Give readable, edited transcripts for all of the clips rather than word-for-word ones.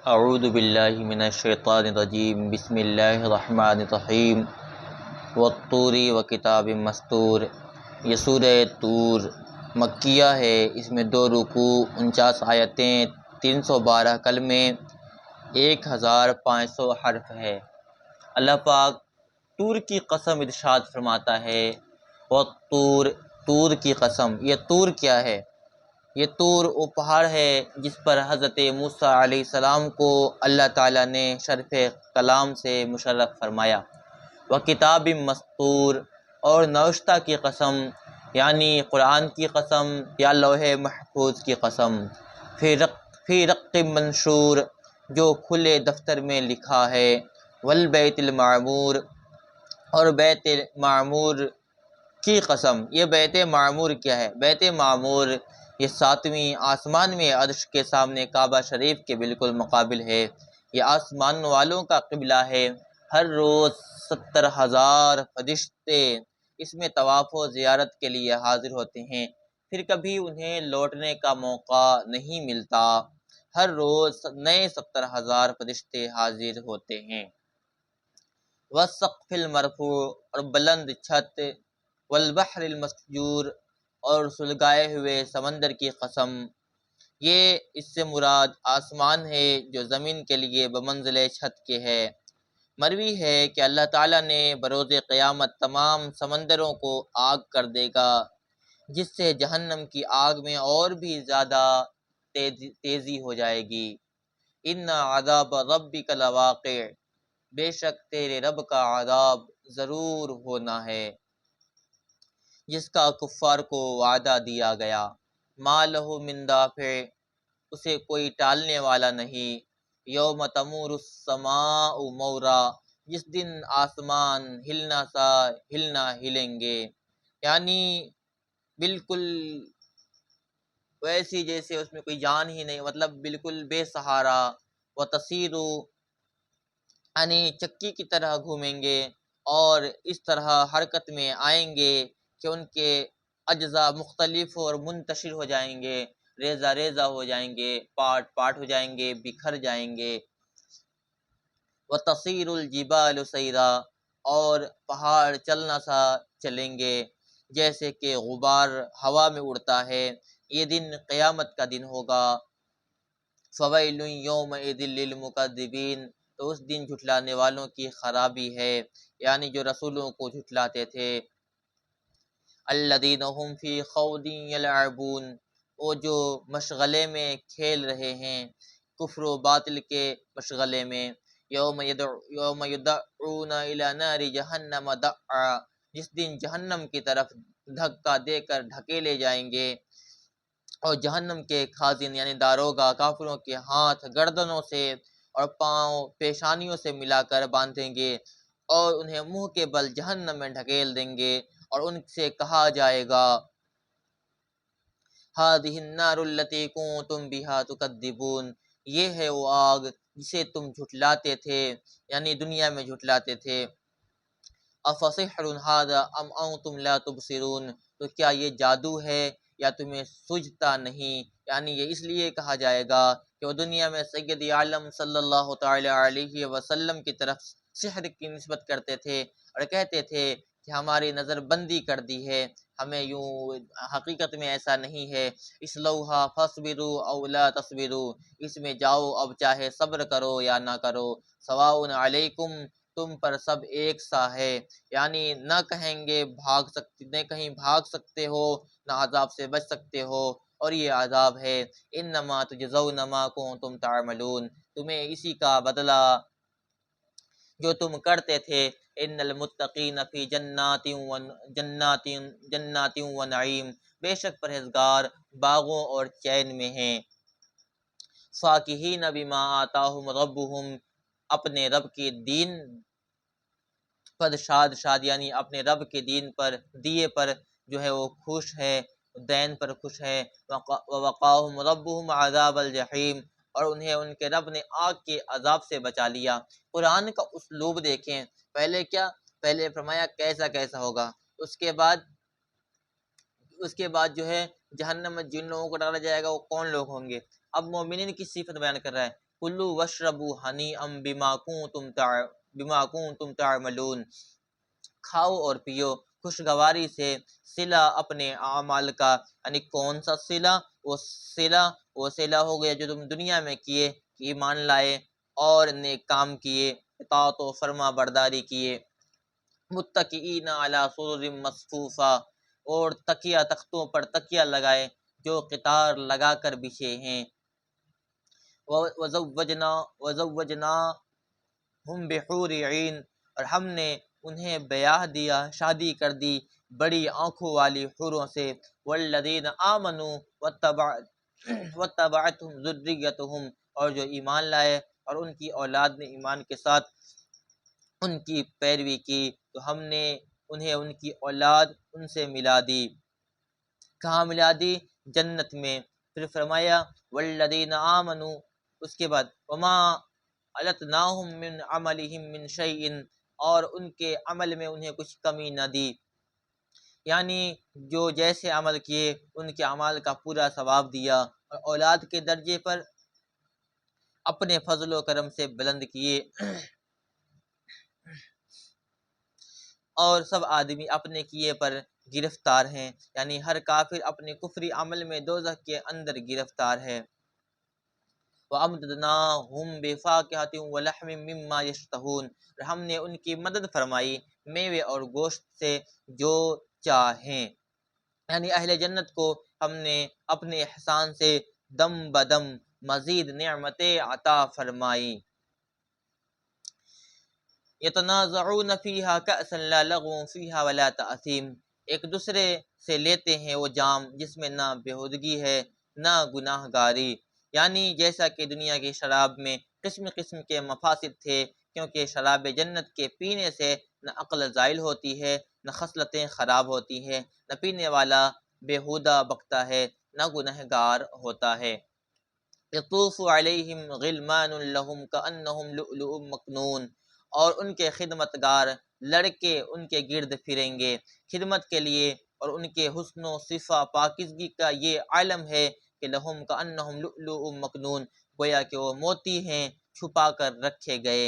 اعوذ باللہ من الشیطان الرجیم بسم اللہ الرحمن الرحیم والطور وکتاب مستور۔ یہ سورہ طور مکیہ ہے، اس میں 2 رکوع، 49 آیتیں، 312 کلمے، 1500 حرف ہے۔ اللہ پاک طور کی قسم ارشاد فرماتا ہے، والطور، طور کی قسم۔ یہ طور کیا ہے؟ یہ طور وہ پہاڑ ہے جس پر حضرت موسیٰ علیہ السلام کو اللہ تعالیٰ نے شرف کلام سے مشرف فرمایا۔ وکتاب مستور، اور نوشتہ کی قسم، یعنی قرآن کی قسم یا لوح محفوظ کی قسم۔ فی رق منشور، جو کھلے دفتر میں لکھا ہے۔ والبیت المعمور، اور بیت معمور کی قسم۔ یہ بیت معمور کیا ہے؟ بیت معمور یہ 7ویں آسمان میں عرش کے سامنے کعبہ شریف کے بالکل مقابل ہے۔ یہ آسمان والوں کا قبلہ ہے۔ ہر روز 70,000 فرشتے اس میں طواف و زیارت کے لیے حاضر ہوتے ہیں، پھر کبھی انہیں لوٹنے کا موقع نہیں ملتا۔ ہر روز نئے 70,000 فرشتے حاضر ہوتے ہیں۔ والسقف المرفوع، اور بلند چھت۔ والبحر المسجور، اور سلگائے ہوئے سمندر کی قسم۔ یہ اس سے مراد آسمان ہے جو زمین کے لیے بمنزل چھت کے ہے۔ مروی ہے کہ اللہ تعالیٰ نے بروز قیامت تمام سمندروں کو آگ کر دے گا، جس سے جہنم کی آگ میں اور بھی زیادہ تیزی ہو جائے گی۔ ان عذاب ربک لواقع، بے شک تیرے رب کا عذاب ضرور ہونا ہے، جس کا کفار کو وعدہ دیا گیا۔ ما لہ من دافع، اسے کوئی ٹالنے والا نہیں۔ یوم تمور السماء مورا، جس دن آسمان ہلنا ہلیں گے، یعنی بالکل ویسی جیسے اس میں کوئی جان ہی نہیں، مطلب بالکل بے سہارا۔ وتصیر، یعنی چکی کی طرح گھومیں گے، اور اس طرح حرکت میں آئیں گے کہ ان کے اجزاء مختلف اور منتشر ہو جائیں گے، ریزہ ریزہ ہو جائیں گے، پارٹ پارٹ ہو جائیں گے، بکھر جائیں گے۔ وتصیر الجبال سیرا، اور پہاڑ چلنا سا چلیں گے جیسے کہ غبار ہوا میں اڑتا ہے۔ یہ دن قیامت کا دن ہوگا۔ فویل یومئذ للمکذبین، تو اس دن جھٹلانے والوں کی خرابی ہے، یعنی جو رسولوں کو جھٹلاتے تھے۔ الذین هم فی خوض یلعبون، وہ جو مشغلے میں کھیل رہے ہیں، کفر و باطل کے مشغلے میں۔ یوم یدعون الی نار جہنم دعا، جس دن جہنم کی طرف دھکا دے کر ڈھکیلے جائیں گے، اور جہنم کے خازن یعنی داروغہ کافروں کے ہاتھ گردنوں سے اور پاؤں پیشانیوں سے ملا کر باندھیں گے، اور انہیں منہ کے بل جہنم میں ڈھکیل دیں گے، اور ان سے کہا جائے گا، هذه النار التي كنتم بها تكذبون، یہ ہے وہ آگ جسے تم جھٹلاتے تھے، یعنی دنیا میں جھٹلاتے تھے۔ افسحر هذا ام انتم لا تبصرون، تو کیا یہ جادو ہے یا تمہیں سوجھتا نہیں؟ یعنی یہ اس لیے کہا جائے گا کہ وہ دنیا میں سید عالم صلی اللہ تعالی علیہ وسلم کی طرف سحر کی نسبت کرتے تھے، اور کہتے تھے کہ ہماری نظر بندی کر دی ہے، ہمیں یوں، حقیقت میں ایسا نہیں ہے۔ اصلوہا فاصبروا او لا تصبروا، اس میں جاؤ اب چاہے صبر کرو یا نہ کرو۔ سواء علیکم، تم پر سب ایک سا ہے، یعنی نہ کہیں گے نہ کہیں بھاگ سکتے ہو، نہ عذاب سے بچ سکتے ہو، اور یہ عذاب ہے۔ انما تجزون ما کنتم تعملون، تمہیں اسی کا بدلہ جو تم کرتے تھے۔ ان المتقین فی جنات و نعیم، بے شک پرہیزگار باغوں اور چین میں ہیں۔ فاکہین بما آتاہم ربہم، اپنے رب کے دین پر شاد یعنی اپنے رب کے دین پر دیے پر جو ہے وہ خوش ہے، دین پر خوش ہے۔ ووقاہم ربہم عذاب الجحیم، اور انہیں ان کے رب نے آگ کے عذاب سے بچا لیا۔ قرآن کا اسلوب دیکھیں، پہلے فرمایا کیسا کیسا ہوگا، اس کے بعد جو ہے جہنم میں جن لوگوں کو ڈالا جائے گا وہ کون لوگ ہوں گے۔ اب مومنین کی صفت بیان کر رہا ہے، کلوا واشربوا ہنیئا بما کنتم تعملون، کھاؤ اور پیو خوشگواری سے صلہ اپنے اعمال کا، یعنی کون سا صلہ؟ وہ صلہ ہو گیا جو تم دنیا میں کیے، کہ ایمان لائے اور نیک کام کیے، اطاعت و فرما برداری کیے، متکئین علی سرر مصفوفہ، اور تکیہ تختوں پر تکیہ لگائے جو قطار لگا کر بچھے ہیں، وزوجناہم بحور عین، اور ہم نے انہیں بیاہ دیا، شادی کر دی بڑی آنکھوں والی حوروں سے، والذین آمنوا واتبعتہم ذریتہم، اور جو ایمان لائے اور ان کی اولاد نے ایمان کے ساتھ ان کی پیروی کی تو ہم نے انہیں ان کی اولاد ان سے ملا دی۔ کہاں ملا دی؟ جنت میں۔ پھر فرمایا والذین آمنوا، اس کے بعد وما علتناہم من عملہم من شیء، اور ان کے عمل میں انہیں کچھ کمی نہ دی، یعنی جو جیسے عمل کیے ان کے اعمال کا پورا ثواب دیا، اور اولاد کے درجے پر اپنے فضل و کرم سے بلند کیے، اور سب آدمی اپنے کیے پر گرفتار ہیں، یعنی ہر کافر اپنے کفری عمل میں دوزخ کے اندر گرفتار ہے۔ وَأَمْدَدْنَاهُمْ بِفَاكِهَةٍ وَلَحْمٍ مِّمَّا يَشْتَهُونَ، اور ہم نے ان کی مدد فرمائی میوے اور گوشت سے جو چاہیں، یعنی اہل جنت کو ہم نے اپنے احسان سے دم بدم مزید نعمتیں عطا فرمائی۔ یتنازعون فیہا کأسا لا لغو فیہا ولا تأثیم، ایک دوسرے سے لیتے ہیں وہ جام جس میں نہ بےہودگی ہے نہ گناہ گاری، یعنی جیسا کہ دنیا کی شراب میں قسم قسم کے مفاسد تھے، کیونکہ شراب جنت کے پینے سے نہ عقل زائل ہوتی ہے، نہ خصلتیں خراب ہوتی ہیں، نہ پینے والا بےہودہ بکتا ہے، نہ گناہ گار ہوتا ہے۔ یطوف علیہم غلمان لہم کأنہم لؤلؤ مکنون، اور ان کے خدمتگار لڑکے ان کے گرد پھریں گے خدمت کے لیے، اور ان کے حسن و صفا پاکیزگی کا یہ علم ہے کہ لہم کأنہم لؤلؤ مکنون، گویا کہ وہ موتی ہیں چھپا کر رکھے گئے،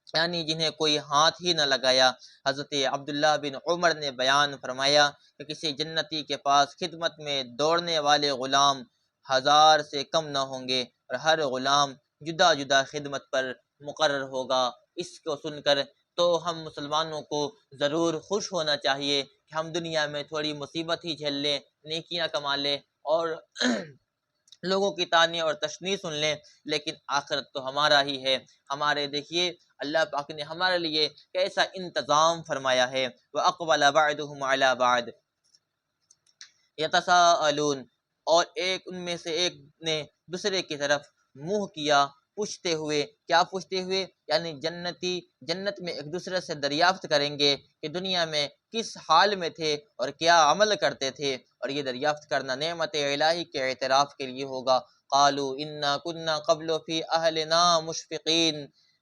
یعنی جنہیں کوئی ہاتھ ہی نہ لگایا۔ حضرت عبداللہ بن عمر نے بیان فرمایا کہ کسی جنتی کے پاس خدمت میں دوڑنے والے غلام 1000 سے کم نہ ہوں گے، اور ہر غلام جدا جدا خدمت پر مقرر ہوگا۔ اس کو سن کر تو ہم مسلمانوں کو ضرور خوش ہونا چاہیے کہ ہم دنیا میں تھوڑی مصیبت ہی جھیل لیں، نیکیاں کما لیں اور لوگوں کی طعنے اور تشنیع سن لیں، لیکن آخرت تو ہمارا ہی ہے۔ ہمارے دیکھیے اللہ پاک نے ہمارے لیے کیسا انتظام فرمایا ہے۔ وَأَقْبَلَ بَعْضُهُمْ عَلَى بَعْضٍ يَتَسَاءَلُونَ، اور ان میں سے ایک نے دوسرے کی طرف منہ کیا پوچھتے ہوئے، کیا پوچھتے ہوئے؟ یعنی جنتی جنت میں ایک دوسرے سے دریافت کریں گے کہ دنیا میں کس حال میں تھے اور کیا عمل کرتے تھے، اور یہ دریافت کرنا نعمت الہی کے اعتراف کے لیے ہوگا۔ قالوا انا كنا قبل فی اہلنا مشفقین،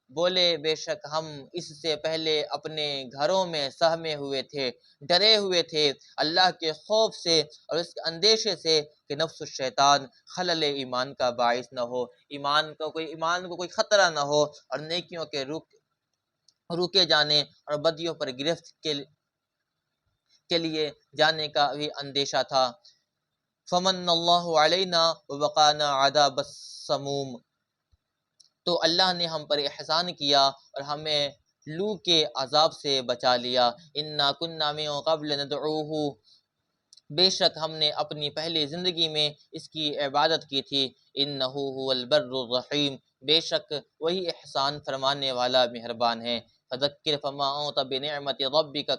بولے بے شک ہم اس سے پہلے اپنے گھروں میں سہمے ہوئے تھے، ڈرے ہوئے تھے اللہ کے خوف سے اور اس اندیشے سے کہ نفس الشیطان خلل ایمان کا باعث نہ ہو، ایمان کو کوئی خطرہ نہ ہو، اور نیکیوں کے روکے جانے اور بدیوں پر گرفت کے لیے جانے کا بھی اندیشہ تھا۔ فمن اللہ علینا ووقانا عذاب السموم، تو اللہ نے ہم پر احسان کیا اور ہمیں لو کے عذاب سے بچا لیا۔ انا کنا من قبل ندعوہ، بے شک ہم نے اپنی پہلی زندگی میں اس کی عبادت کی تھی۔ انہ هو البر الرحیم، بے شک وہی احسان فرمانے والا مہربان ہے۔ فذکر فما انت بنعمت ربک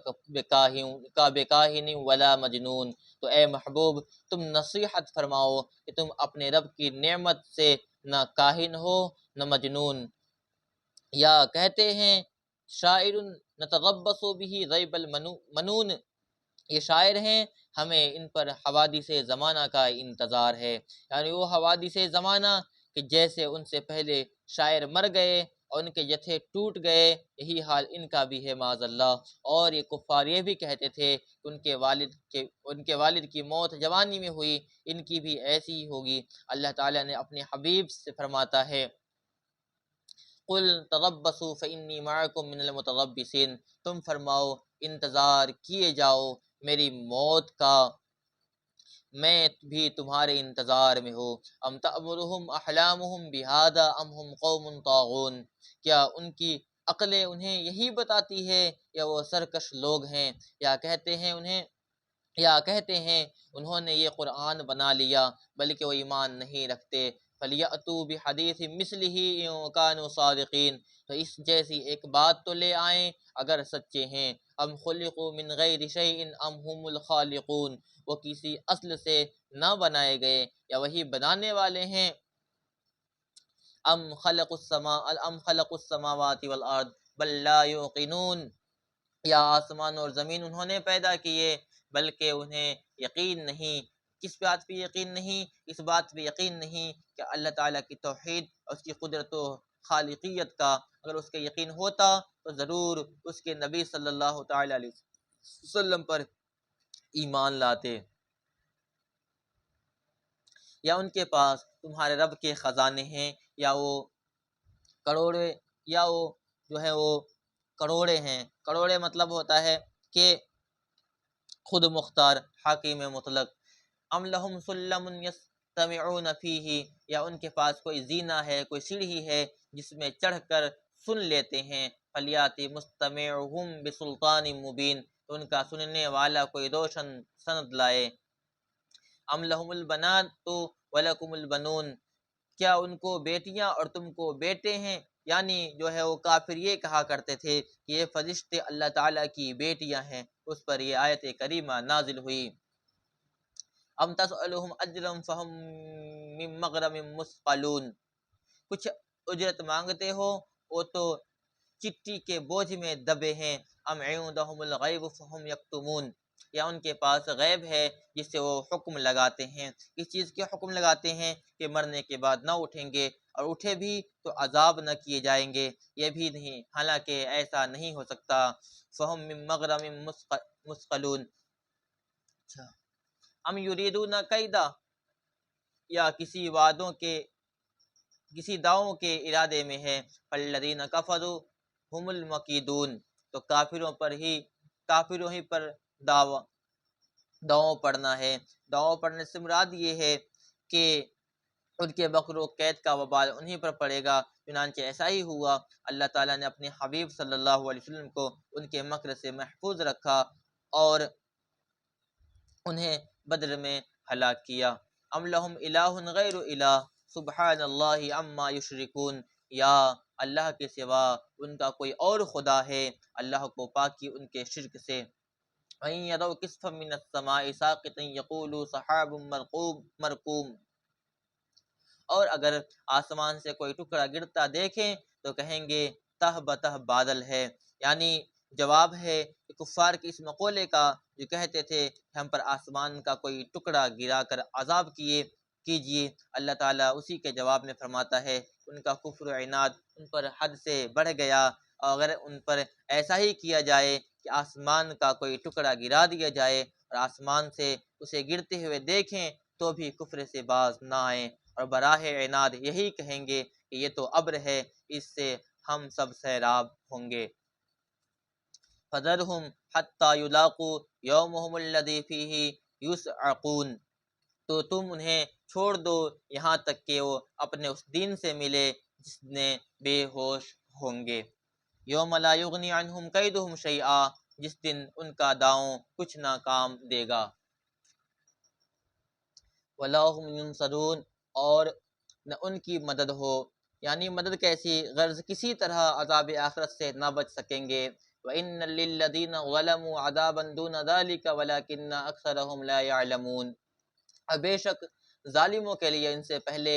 بکاہن ولا مجنون، تو اے محبوب تم نصیحت فرماؤ کہ تم اپنے رب کی نعمت سے نہ کاہن ہو نہ مجنون۔ یا کہتے ہیں شاعر نتربص به ریب المنون، یہ شاعر ہیں ہمیں ان پر حوادث زمانہ کا انتظار ہے، یعنی وہ حوادث زمانہ کہ جیسے ان سے پہلے شاعر مر گئے اور ان کے جتھے ٹوٹ گئے، یہی حال ان کا بھی ہے معاذ اللہ۔ اور یہ کفار یہ بھی کہتے تھے کہ ان کے والد کی موت جوانی میں ہوئی، ان کی بھی ایسی ہی ہوگی۔ اللہ تعالیٰ نے اپنے حبیب سے فرماتا ہے قل تربصوا فإنی معکم من المتربصین، تم فرماؤ انتظار کیے جاؤ میری موت کا، میں بھی تمہارے انتظار میں ہوں۔ ام تأمرهم احلامهم بهذا ام هم قوم طاغون، کیا ان کی عقلیں انہیں یہی بتاتی ہے یا وہ سرکش لوگ ہیں، یا کہتے ہیں انہوں نے یہ قرآن بنا لیا بلکہ وہ ایمان نہیں رکھتے۔ فَلْيَأْتُوا بِحَدِيثٍ مِثْلِهِ إِن كَانُوا صَادِقِينَ، تو اس جیسی ایک بات تو لے آئیں اگر سچے ہیں۔ ام خلقوا من غیر شیء ام هم الخالقون، وہ کسی اصل سے نہ بنائے گئے یا وہی بنانے والے ہیں۔ ام خلق السماوات والارض بل لا یوقنون، یا آسمان اور زمین انہوں نے پیدا کیے بلکہ انہیں یقین نہیں۔ کس بات پہ یقین نہیں؟ اس بات پہ یقین نہیں کہ اللہ تعالیٰ کی توحید اور اس کی قدرت و خالقیت کا اگر اس کے یقین ہوتا تو ضرور اس کے نبی صلی اللہ تعالیٰ علیہ وسلم پر ایمان لاتے، یا ان کے پاس تمہارے رب کے خزانے ہیں، یا وہ کروڑے، یا وہ جو ہے وہ کروڑے ہیں۔ کروڑے مطلب ہوتا ہے کہ خود مختار، حکیم مطلق۔ ام لہم سلم یستمعون فیہ، یا ان کے پاس کوئی زینہ ہے، کوئی سیڑھی ہے جس میں چڑھ کر سن لیتے ہیں۔ فلیات مستمعہم بسلطان مبین، تو ان کا سننے والا کوئی روشن سند لائے۔ ام لہم البنات ولکم البنون، کیا ان کو بیٹیاں اور تم کو بیٹے ہیں؟ یعنی جو ہے وہ کافر یہ کہا کرتے تھے کہ یہ فرشتے اللہ تعالیٰ کی بیٹیاں ہیں، اس پر یہ آیت کریمہ نازل ہوئی۔ ام تسألہم اجرا فہم من مغرم مثقلون، کچھ اجرت مانگتے ہو وہ تو چٹی کے بوجھ میں دبے ہیں۔ ام عندہم الغیب فہم یکتمون، یا ان کے پاس غیب ہے جس سے وہ حکم لگاتے ہیں، اس چیز کے حکم لگاتے ہیں کہ مرنے کے بعد نہ اٹھیں گے، اور اٹھے بھی تو عذاب نہ کیے جائیں گے، یہ بھی نہیں، حالانکہ ایسا نہیں ہو سکتا۔ فہم من مغرم مثقلون، ام یریدون کیدا، یا کسی داؤں کے ارادے میں ہے۔ فالذین کفروا هم المکیدون، تو کافروں ہی پر داؤں پڑنا ہے۔ داؤں پڑنے سے مراد یہ ہے کہ ان کے مکر و قید کا وبال انہی پر پڑے گا، چنانچہ ایسا ہی ہوا۔ اللہ تعالیٰ نے اپنے حبیب صلی اللہ علیہ وسلم کو ان کے مکر سے محفوظ رکھا اور انہیں بدر میں ہلاک کیا۔ ام لہم الہ غیر الہ سبحان اللہ عما یشرکون، یا اللہ کے سوا ان کا کوئی اور خدا ہے، اللہ کو پاکی ان کے شرک سے۔ وَإِن يَرَوْا كِسْفًا مِّنَ السَّمَاءِ سَاقِطًا يَقُولُوا سَحَابٌ مَّرْكُومٌ، اور اگر آسمان سے کوئی ٹکڑا گرتا دیکھیں تو کہیں گے تہ بتہ بادل ہے، یعنی جواب ہے کہ کفار کے اس مقولے کا جو کہتے تھے کہ ہم پر آسمان کا کوئی ٹکڑا گرا کر عذاب کیجئے، اللہ تعالیٰ اسی کے جواب میں فرماتا ہے ان کا کفر و عناد ان پر حد سے بڑھ گیا، اور اگر ان پر ایسا ہی کیا جائے کہ آسمان کا کوئی ٹکڑا گرا دیا جائے اور آسمان سے اسے گرتے ہوئے دیکھیں تو بھی کفر سے باز نہ آئیں، اور براہ عناد یہی کہیں گے کہ یہ تو ابر ہے، اس سے ہم سب سیراب ہوں گے۔ فَذَرْهُمْ حَتَّى يُلَاقُوا يَوْمَهُمُ الَّذِي فِيهِ يُصْعَقُونَ، تو تم انہیں چھوڑ دو یہاں تک کہ وہ اپنے اس دن سے ملے جس میں بے ہوش ہوں گے۔ یوم لا یغنی عنہم کیدہم شیئا، جس دن ان کا داؤں کچھ نہ کام دے گا۔ وَلَا هُمْ يُنصَرُونَ، اور نہ ان کی مدد ہو، یعنی مدد کیسی؟ غرض کسی طرح عذاب آخرت سے نہ بچ سکیں گے۔ وَإِنَّ لِلَّذِينَ ظَلَمُوا عَذَابًا دُونَ ذَلِكَ وَلَكِنَّ أَكْثَرَهُمْ لَا يَعْلَمُونَ، اور بے شک ظالموں کے لیے ان سے پہلے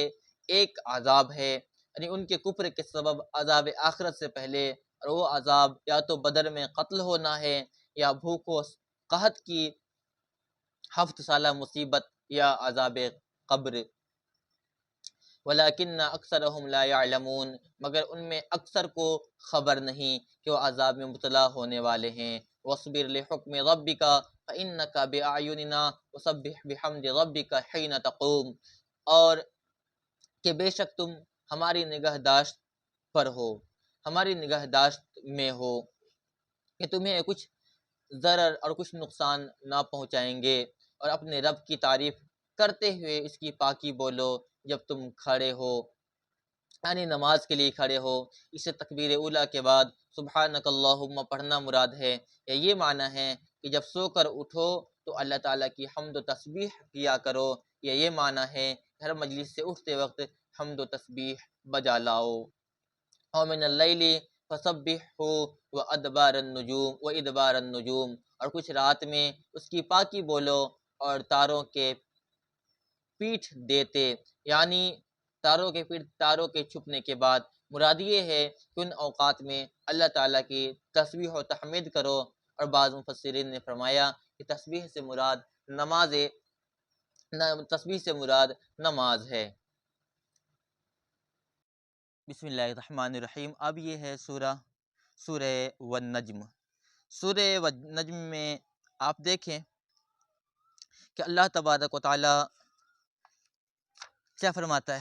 ایک عذاب ہے، یعنی ان کے کفر کے سبب عذاب آخرت سے پہلے، اور وہ عذاب یا تو بدر میں قتل ہونا ہے، یا بھوک و قحط کی 7 سالہ مصیبت، یا عذاب قبر۔ ولیکن اکثرہم لا یعلمون، مگر ان میں اکثر کو خبر نہیں کہ وہ عذاب میں مبتلا ہونے والے ہیں۔ وَاصْبِرْ لِحُکْمِ رَبِّکَ فَإِنَّکَ بِأَعْیُنِنَا وَسَبِّحْ بِحَمْدِ رَبِّکَ حِینَ تَقُومُ، اور کہ بے شک تم ہماری نگہداشت پر ہو، ہماری نگہداشت میں ہو، کہ تمہیں کچھ ضرر اور کچھ نقصان نہ پہنچائیں گے، اور اپنے رب کی تعریف کرتے ہوئے اس کی پاکی بولو جب تم کھڑے ہو، یعنی نماز کے لیے کھڑے ہو۔ اسے تکبیر اولیٰ کے بعد سبحانک اللہم پڑھنا مراد ہے، یا یہ معنی ہے کہ جب سو کر اٹھو تو اللہ تعالیٰ کی حمد و تسبیح کیا کرو، یا یہ معنی ہے کہ ہر مجلس سے اٹھتے وقت حمد و تسبیح بجا لاؤ۔ وَمِنَ اللَّيْلِ فَسَبِّحْهُ وَأَدْبَارَ النُّجُومِ وَإِدْبَارَ النُّجُومِ، اور کچھ رات میں اس کی پاکی بولو اور تاروں کے پیٹھ دیتے، یعنی تاروں کے چھپنے کے بعد۔ مراد یہ ہے کہ ان اوقات میں اللہ تعالیٰ کی تسبیح و تحمید کرو، اور بعض مفسرین نے فرمایا کہ تسبیح سے مراد نماز ہے۔ بسم اللہ الرحمن الرحیم۔ اب یہ ہے سورہ والنجم۔ سورہ والنجم میں آپ دیکھیں کہ اللہ تبارک و تعالیٰ کیا فرماتا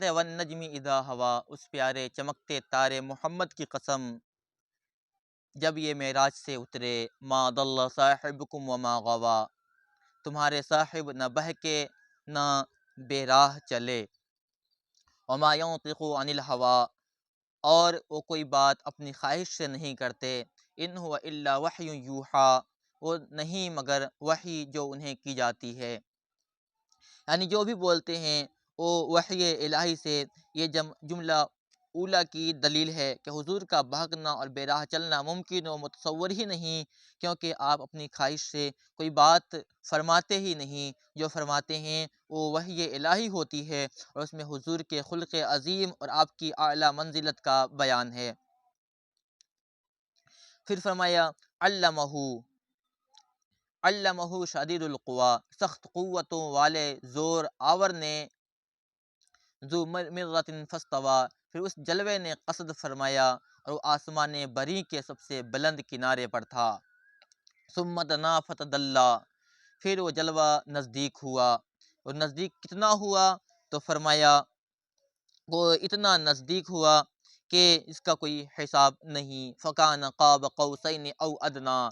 ہے والنجم اذا ہوا، اس پیارے چمکتے تارے محمد کی قسم جب یہ معراج سے اترے، ما ضل صاحبکم وما غوا، تمہارے صاحب نہ بہکے نہ بے راہ چلے، وما ينطق عن الهوى، اور وہ کوئی بات اپنی خواہش سے نہیں کرتے، ان هو الا وحی یوحیٰ، وہ نہیں مگر وحی جو انہیں کی جاتی ہے، یعنی جو بھی بولتے ہیں وہ وحی الہی سے۔ یہ جملہ اولیٰ کی دلیل ہے کہ حضور کا بہکنا اور بے راہ چلنا ممکن و متصور ہی نہیں، کیونکہ آپ اپنی خواہش سے کوئی بات فرماتے ہی نہیں، جو فرماتے ہیں وہ وحی الہی ہوتی ہے، اور اس میں حضور کے خلق عظیم اور آپ کی اعلیٰ منزلت کا بیان ہے۔ پھر فرمایا علمہ شدید القوا، سخت قوتوں والے زور آور نے، ذو مرۃ فاستویٰ، پھر اس جلوے نے قصد فرمایا اور وہ آسمان بری کے سب سے بلند کنارے پر تھا۔ ثم دنا فتدلی، پھر وہ جلوہ نزدیک ہوا، اور نزدیک کتنا ہوا تو فرمایا وہ اتنا نزدیک ہوا کہ اس کا کوئی حساب نہیں۔ فکان قاب قوسین او ادنی،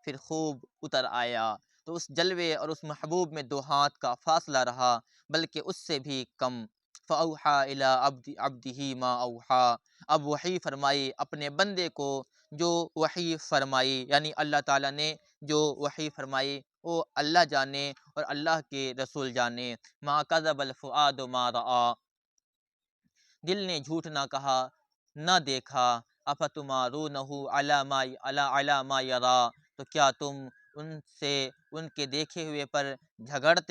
پھر خوب اتر آیا، تو اس جلوے اور اس محبوب میں 2 ہاتھ کا فاصلہ رہا، بلکہ اس سے بھی کم۔ فاوحیٰ الی عبدہ ما اوحیٰ، اب وحی فرمائی اپنے بندے کو جو وحی فرمائی، یعنی اللہ تعالیٰ نے جو وحی فرمائی وہ اللہ جانے اور اللہ کے رسول جانے۔ ما کذب الفؤاد ما رآ، دل نے جھوٹ نہ کہا نہ دیکھا۔ افتمارونہ علی ما یری، تو کیا تم ان کے دیکھے ہوئے پر جھگڑا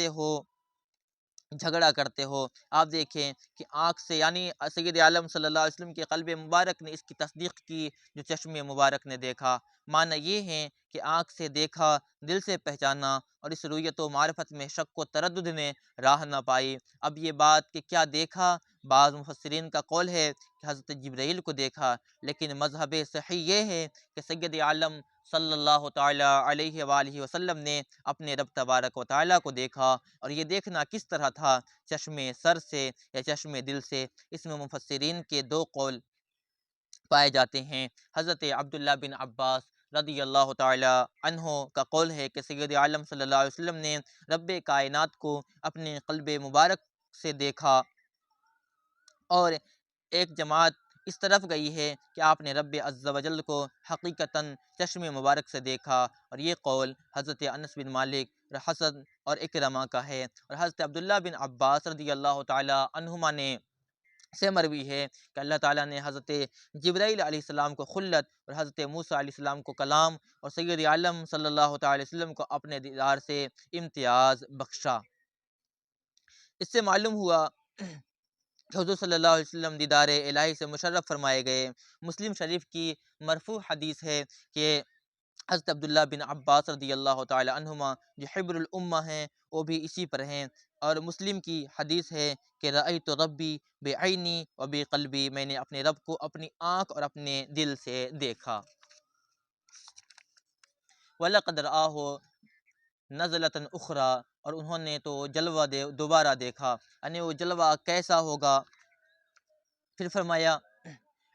کرتے ہو۔ آپ دیکھیں کہ آنکھ سے، یعنی سید عالم صلی اللہ علیہ وسلم کے قلب مبارک نے اس کی تصدیق کی جو چشم مبارک نے دیکھا۔ معنی یہ ہے کہ آنکھ سے دیکھا، دل سے پہچانا، اور اس رؤیت و معرفت میں شک و تردد نے راہ نہ پائی۔ اب یہ بات کہ کیا دیکھا، بعض مفسرین کا قول ہے کہ حضرت جبرائیل کو دیکھا، لیکن مذہب صحیح یہ ہے کہ سید عالم صلی اللہ تعالیٰ علیہ وآلہ وسلم نے اپنے رب تبارک و تعالیٰ کو دیکھا، اور یہ دیکھنا کس طرح تھا، چشم سر سے یا چشم دل سے۔ اس میں مفسرین کے 2 قول پائے جاتے ہیں۔ حضرت عبداللہ بن عباس رضی اللہ تعالیٰ عنہ کا قول ہے کہ سید عالم صلی اللہ علیہ وسلم نے رب کائنات کو اپنے قلب مبارک سے دیکھا، اور ایک جماعت اس طرف گئی ہے کہ آپ نے رب عز و جل کو حقیقتاً چشم مبارک سے دیکھا، اور یہ قول حضرت انس بن مالک، حسن اور اکرمہ کا ہے، اور حضرت عبداللہ بن عباس رضی اللہ تعالیٰ عنہما سے مروی ہے کہ اللہ تعالیٰ نے حضرت جبرائیل علیہ السلام کو خلت، اور حضرت موسیٰ علیہ السلام کو کلام، اور سید عالم صلی اللہ تعالیٰ علیہ وسلم کو اپنے دیدار سے امتیاز بخشا۔ اس سے معلوم ہوا کہ حضور صلی اللہ علیہ وسلم دیدار الہی سے مشرف فرمائے گئے۔ مسلم شریف کی مرفوع حدیث ہے کہ حضرت عبداللہ بن عباس رضی اللہ تعالی عنہما جو حبر الامہ ہیں وہ بھی اسی پر ہیں، اور مسلم کی حدیث ہے کہ رأیت ربی بعینی و بقلبی، میں نے اپنے رب کو اپنی آنکھ اور اپنے دل سے دیکھا۔ وَلَقَدْ رَآهُ نَزْلَةً أُخْرَى، اور انہوں نے تو جلوہ دوبارہ دیکھا، یعنی وہ جلوہ کیسا ہوگا؟ پھر فرمایا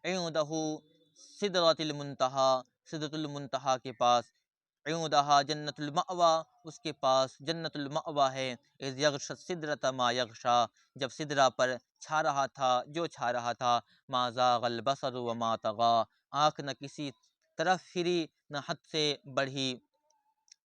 عندہ سدرۃ المنتہا، سدرۃ المنتہا کے پاس، عندہا جنت المأویٰ، اس کے پاس جنت المأویٰ ہے، اذ یغشی السدرۃ ما یغشی، جب سدرہ پر چھا رہا تھا جو چھا رہا تھا، ما زاغ البصر وما طغی، آنکھ نہ کسی طرف پھری نہ حد سے بڑھی،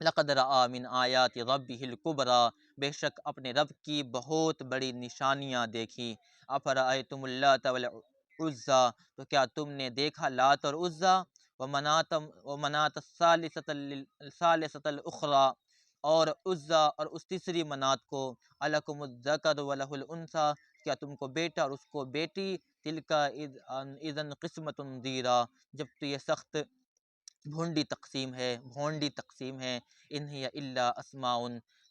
لقد رأى من آیات ربہ الکبریٰ، بے شک اپنے رب کی بہت بڑی نشانیاں دیکھی، افرأیتم اللات والعزیٰ، تو کیا تم نے دیکھا لات اور عزیٰ، ومناة الثالثۃ الاخریٰ، اور عزیٰ اور اس تیسری منات کو، الکم الذکر ولہ الانثیٰ، کیا تم کو بیٹا اور اس کو بیٹی، تلک اذا قسمۃ ضیریٰ، جب تو یہ سخت بھونڈی تقسیم ہے، ان ہی الا اسماء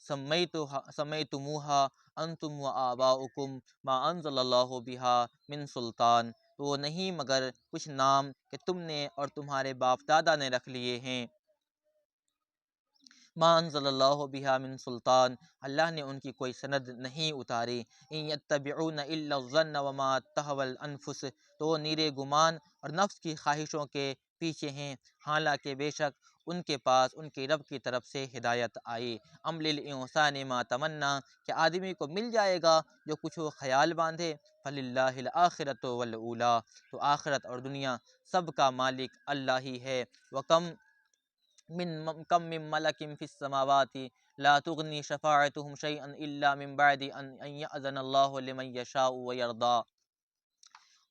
سمیتموہا انتم وآباؤکم ما انزل اللہ بہا من سلطان، تو وہ نہیں مگر کچھ نام کہ تم نے اور تمہارے باپ دادا نے رکھ لیے ہیں، ما انزل اللہ بہا من سلطان، اللہ نے ان کی کوئی سند نہیں اتاری، ان یتبعون الا الظن وما تہوی الانفس، تو وہ نیرے گمان اور نفس کی خواہشوں کے پیچھے ہیں، حالانکہ بے شک ان کے پاس ان کے رب کی طرف سے ہدایت آئی، ام للانسان ما تمنا، کہ آدمی کو مل جائے گا جو کچھ وہ خیال باندھے، فللہ الآخرۃ والاولی، تو آخرت اور دنیا سب کا مالک اللہ ہی ہے، وکم کم من ملک فی السماوات لا تغنی شفاعتهم شیئا الا من بعد ان یأذن اللہ لمن یشاء ویرضی،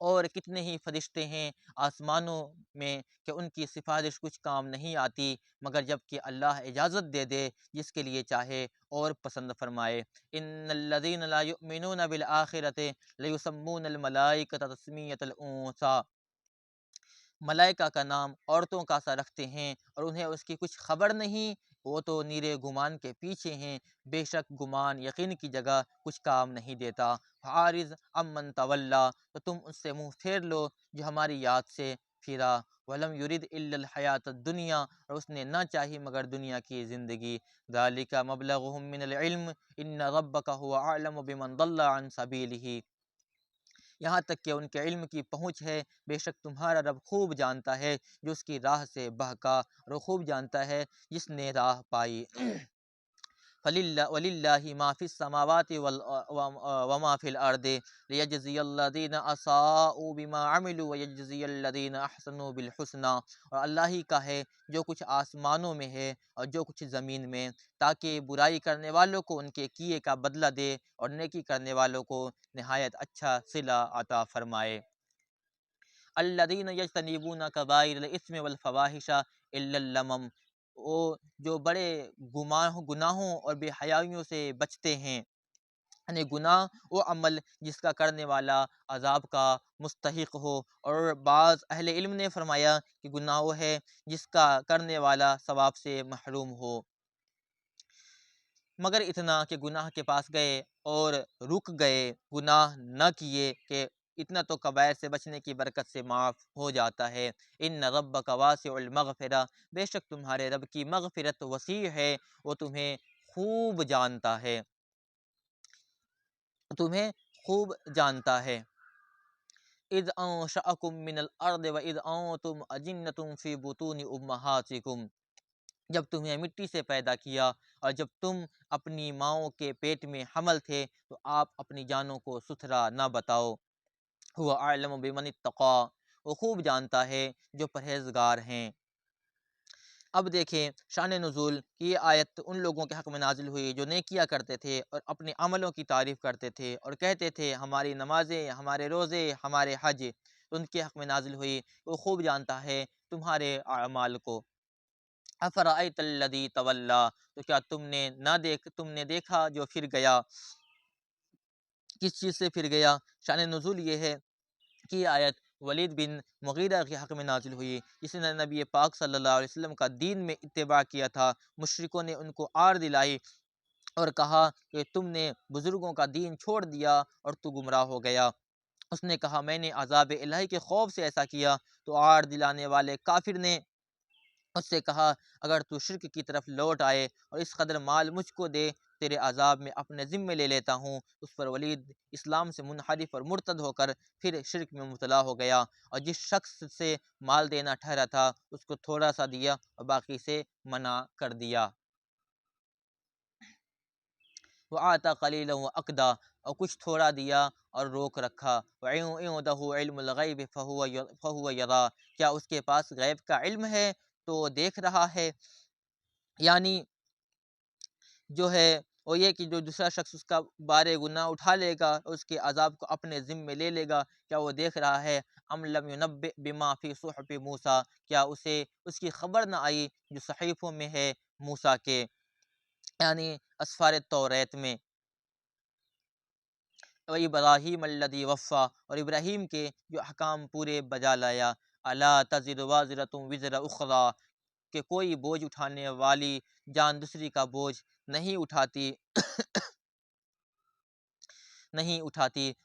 اور کتنے ہی فرشتے ہیں آسمانوں میں کہ ان کی سفارش کچھ کام نہیں آتی مگر جب کہ اللہ اجازت دے دے جس کے لیے چاہے اور پسند فرمائے، ان الذین لا یؤمنون بالآخرۃ لیسمون الملائکۃ تسمیۃ الانثیٰ، ملائکہ کا نام عورتوں کا سا رکھتے ہیں اور انہیں اس کی کچھ خبر نہیں، وہ تو نیرے گمان کے پیچھے ہیں، بے شک گمان یقین کی جگہ کچھ کام نہیں دیتا، عارض امن تولا، تو تم اس سے منہ پھیر لو جو ہماری یاد سے پھرا، ولم یرد الا الحیات الدنیا، اور اس نے نہ چاہی مگر دنیا کی زندگی، ذالک مبلغهم من العلم ان ربک هو اعلم بمن ضل عن سبیلہ، یہاں تک کہ ان کے علم کی پہنچ ہے، بے شک تمہارا رب خوب جانتا ہے جو اس کی راہ سے بہکا، اور خوب جانتا ہے جس نے راہ پائی، وَلِلَّهِ مَا فِي السَّمَاوَاتِ وَمَا فِي الْأَرْضِ لِيَجْزِيَ الَّذِينَ أَسَاءُوا بِمَا عَمِلُوا وَيَجْزِيَ الَّذِينَ أَحْسَنُوا بِالْحُسْنَى، اور اللہ ہی کا ہے جو کچھ آسمانوں میں ہے اور جو کچھ زمین میں، تاکہ برائی کرنے والوں کو ان کے کیے کا بدلہ دے اور نیکی کرنے والوں کو نہایت اچھا صلہ عطا فرمائے، الذین یجتنبون کبائر الاثم والفواحش الا اللمم، وہ جو بڑے گناہوں اور بے حیائیوں سے بچتے ہیں، یعنی گناہ وہ عمل جس کا کرنے والا عذاب کا مستحق ہو، اور بعض اہل علم نے فرمایا کہ گناہ وہ ہے جس کا کرنے والا ثواب سے محروم ہو، مگر اتنا کہ گناہ کے پاس گئے اور رک گئے، گناہ نہ کیے، کہ اتنا تو کبائر سے بچنے کی برکت سے معاف ہو جاتا ہے، ان ربک واسع المغفرہ، بے شک تمہارے رب کی مغفرت وسیع ہے، وہ تمہیں خوب جانتا ہے، اذ انشأکم من الارض واذ انتم اجنۃ فی بطون امہاتکم، جب تمہیں مٹی سے پیدا کیا اور جب تم اپنی ماؤں کے پیٹ میں حمل تھے تو آپ اپنی جانوں کو ستھرا نہ بتاؤ، هو اعلم بمن اتقی، وہ خوب جانتا ہے جو پرہیزگار ہیں۔ اب دیکھیں شان نزول کی یہ آیت ان لوگوں کے حق میں نازل ہوئی جو نیکیاں کرتے تھے اور اپنے عملوں کی تعریف کرتے تھے اور کہتے تھے ہماری نمازیں، ہمارے روزے، ہمارے حج، ان کے حق میں نازل ہوئی، وہ خوب جانتا ہے تمہارے اعمال کو، افرأیت الذی تولی، تو کیا تم نے دیکھا جو پھر گیا، کس چیز سے پھر گیا؟ شان نزول یہ ہے کہ یہ آیت ولید بن مغیرہ کے حق میں نازل ہوئی، جس نے نبی پاک صلی اللہ علیہ وسلم کا دین میں اتباع کیا تھا۔ مشرکوں نے ان کو آڑ دلائی اور کہا کہ تم نے بزرگوں کا دین چھوڑ دیا اور تو گمراہ ہو گیا۔ اس نے کہا میں نے عذاب الہی کے خوف سے ایسا کیا۔ تو آڑ دلانے والے کافر نے اس سے کہا اگر تو شرک کی طرف لوٹ آئے اور اس قدر مال مجھ کو دے، تیرے عذاب میں اپنے ذمے لے لیتا ہوں۔ اس پر ولید اسلام سے منحرف اور مرتد ہو کر پھر شرک میں مبتلا ہو گیا، اور جس شخص سے مال دینا ٹھہرا تھا اس کو تھوڑا سا دیا اور باقی سے منع کر دیا۔ وَآتَى قَلِيلًا وَأَكْدَى، اور کچھ تھوڑا دیا اور روک رکھا۔ وَعِندَهُ عِلْمُ الْغَيْبِ فَهُوَ يَرَىٰ، کیا اس کے پاس غیب کا علم ہے تو وہ دیکھ رہا ہے؟ یعنی جو ہے وہ یہ کہ جو دوسرا شخص اس کا بار گناہ اٹھا لے گا، اس کے عذاب کو اپنے ذمے لے لے گا، کیا وہ دیکھ رہا ہے؟ ام لم ينبئ بما فی صحف موسیٰ، کیا اسے اس کی خبر نہ آئی جو صحیفوں میں ہے موسیٰ کے، یعنی اسفار توریت میں۔ وَإِبْرَاهِيمَ الَّذِي وَفَّىٰ، اور ابراہیم کے جو احکام پورے بجا لایا۔ أَلَا تَزِرُ وَازِرَةٌ وِزْرَ أُخْرَىٰ، کہ کوئی بوجھ اٹھانے والی جان دوسری کا بوجھ نہیں اٹھاتی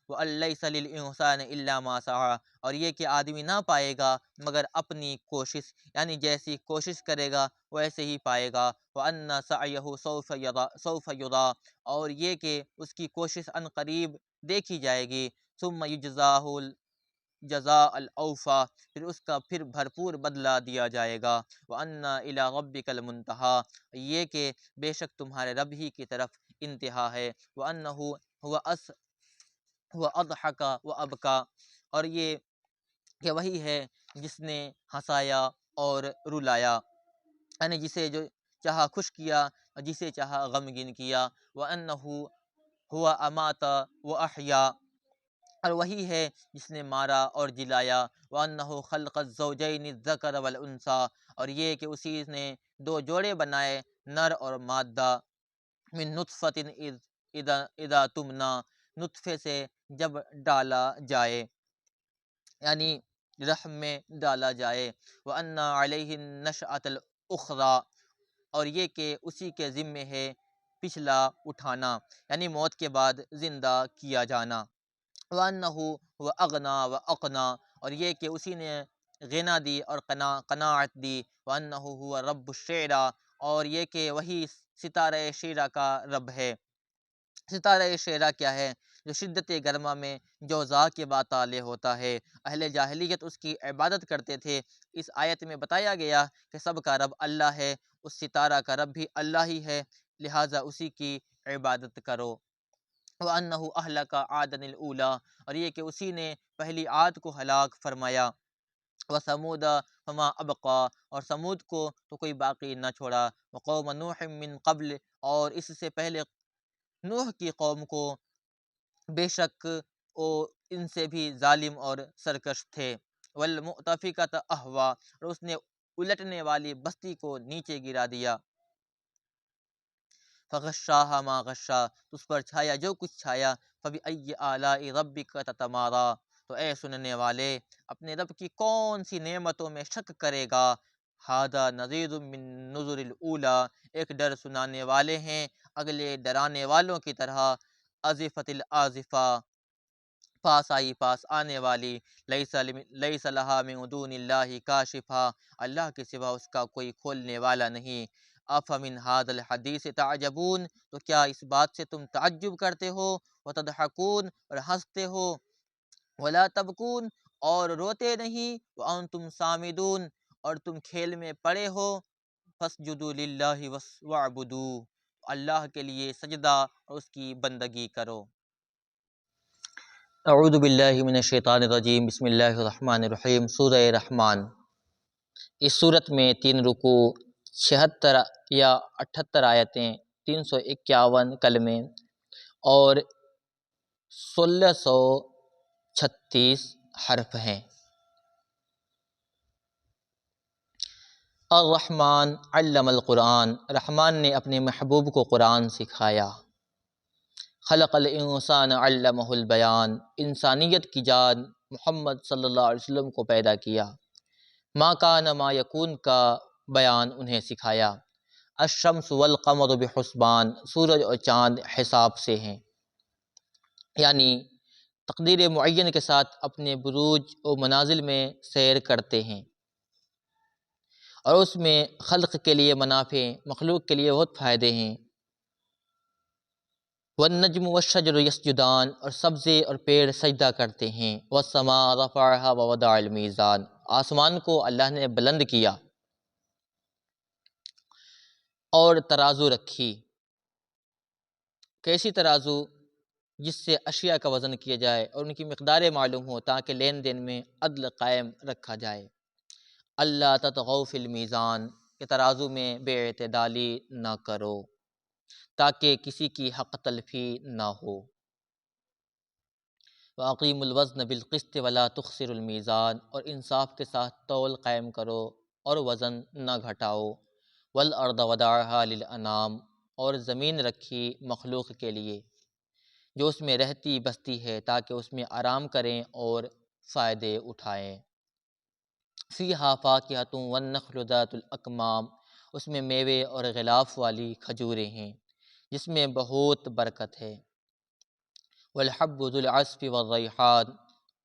وَأَن لَّيْسَ لِلْإِنسَانِ إِلَّا مَا سَعَىٰ، اور یہ کہ آدمی نہ پائے گا مگر اپنی کوشش، یعنی جیسی کوشش کرے گا ویسے ہی پائے گا۔ وَأَنَّ سَعْيَهُ سَوْفَ يُرَىٰ، اور یہ کہ اس کی کوشش عن قریب دیکھی جائے گی۔ ثُمَّ يُجْزَاهُ الْجَزَاءَ الْأَوْفَىٰ، پھر اس کا پھر بھرپور بدلہ دیا جائے گا۔ وَأَنَّ إِلَىٰ رَبِّكَ الْمُنتَهَىٰ، یہ کہ بے شک تمہارے رب ہی کی طرف انتہا ہے۔ وَأَنَّهُ هُوَ أَضْحَكَ وَأَبْكَىٰ، اور یہ کہ وہی ہے جس نے ہنسایا اور رلایا، یعنی جسے جو چاہا خوش کیا اور جسے چاہا غمگین کیا۔ وَأَنَّهُ هُوَ أَمَاتَ وَأَحْيَا، اور وہی ہے جس نے مارا اور جلایا۔ وَأَنَّهُ خَلَقَ الزَّوْجَيْنِ الذَّكَرَ وَالْأُنثَىٰ، اور یہ کہ اسی نے دو جوڑے بنائے نر اور مادہ۔ من نطفة اذا تمنا، نطفے سے جب ڈالا جائے، یعنی رحم میں ڈالا جائے۔ وَأَنَّ عَلَيْهِ النَّشْأَةَ الْأُخْرَىٰ، اور یہ کہ اسی کے ذمے ہے پچھلا اٹھانا، یعنی موت کے بعد زندہ کیا جانا۔ وَأَنَّهُ هُوَ أَغْنَىٰ وَأَقْنَىٰ، اور یہ کہ اسی نے غنا دی اور قناعت دی۔ وَأَنَّهُ هُوَ رَبُّ الشِّعْرَىٰ، اور یہ کہ وہی ستارہ شعرا کا رب ہے۔ ستارہ شعرا کیا ہے؟ جو شدت گرما میں جوزا کے باتالے ہوتا ہے۔ اہل جاہلیت اس کی عبادت کرتے تھے۔ اس آیت میں بتایا گیا کہ سب کا رب اللہ ہے، اس ستارہ کا رب بھی اللہ ہی ہے، لہٰذا اسی کی عبادت کرو۔ وَأَنَّهُ أَهْلَكَ عَادًا الْأُولَىٰ، اور یہ کہ اسی نے پہلی عاد کو ہلاک فرمایا۔ وَثَمُودَ فَمَا أَبْقَىٰ، اور سمود کو تو کوئی باقی نہ چھوڑا۔ وَقَوْمَ نُوحٍ مِّن قبل، اور اس سے پہلے نوح کی قوم کو، بے شک وہ ان سے بھی ظالم اور سرکش تھے۔ وَالْمُؤْتَفِكَةَ أَهْوَىٰ، اور اس نے الٹنے والی بستی کو نیچے گرا دیا۔ فَغَشَّاهَا مَا غَشَّىٰ، اس پر چھایا جو کچھ چھایا۔ فَبِأَيِّ آلَاءِ رَبِّكَ تَتَمَارَىٰ، تو اے سننے والے اپنے رب کی کون سی نعمتوں میں شک کرے گا۔ هَٰذَا نَذِيرٌ مِّن نُّذُرِ الْأُولَىٰ، ایک ڈر سنانے والے ہیں اگلے ڈرانے والوں کی طرح۔ أَزِفَتِ الْآزِفَةُ، پاس آئی پاس آنے والی۔ لَيْسَ لَهَا مِن دُونِ اللَّهِ كَاشِفَةٌ، اللہ کے سوا اس کا کوئی کھولنے والا نہیں۔ أَفَمِنْ هَٰذَا الْحَدِيثِ تَعْجَبُونَ، تو کیا اس بات سے تم تعجب کرتے ہو۔ وَتَضْحَكُونَ، اور ہنستے ہو۔ وَلَا تَبْكُونَ، اور روتے نہیں۔ وَأَنْتُمْ سَامِدُونَ، اور تم کھیل میں پڑے ہو۔ فَاسْجُدُوا لِلَّهِ وَاعْبُدُوا، اللہ کے لیے سجدہ اور اس کی بندگی کرو۔ اعوذ باللہ من الشیطان الرجیم، بسم اللہ الرحمن الرحیم۔ سورہ رحمان، اس صورت میں 3 رکوع، 76 یا 78 آیتیں، 351 کلمے اور 1636 حرف ہیں۔ الرحمن علم القرآن، رحمان نے اپنے محبوب کو قرآن سکھایا۔ خلق الانسان علمہ البیان، انسانیت کی جان محمد صلی اللہ علیہ وسلم کو پیدا کیا۔ ما کان ما یکون کا بیان انہیں سکھایا۔ الشمس والقمر بحسبان، سورج اور چاند حساب سے ہیں، یعنی تقدیر معین کے ساتھ اپنے بروج و منازل میں سیر کرتے ہیں، اور اس میں خلق کے لیے منافع، مخلوق کے لیے بہت فائدے ہیں۔ والنجم والشجر یسجدان، اور سبزے اور پیڑ سجدہ کرتے ہیں۔ والسماء رفعها ووضع المیزان، آسمان کو اللہ نے بلند کیا اور ترازو رکھی۔ کیسی ترازو؟ جس سے اشیاء کا وزن کیا جائے اور ان کی مقداریں معلوم ہو، تاکہ لین دین میں عدل قائم رکھا جائے۔ اللہ تطغوا فی المیزان، کہ ترازو میں بے اعتدالی نہ کرو، تاکہ کسی کی حق تلفی نہ ہو۔ وَأَقِیمُوا الْوَزْنَ بِالْقِسْطِ وَلَا تُخْسِرُوا الْمِیزَان، اور انصاف کے ساتھ تول قائم کرو اور وزن نہ گھٹاؤ۔ وَالْأَرْضَ وَضَعَهَا لِلْأَنَامِ، اور زمین رکھی مخلوق کے لیے جو اس میں رہتی بستی ہے، تاکہ اس میں آرام کریں اور فائدے اٹھائیں۔ فیہا فاکہۃ والنخل ذات الاکمام، اس میں میوے اور غلاف والی کھجوریں ہیں جس میں بہت برکت ہے۔ والحب ذو العصف والریحان،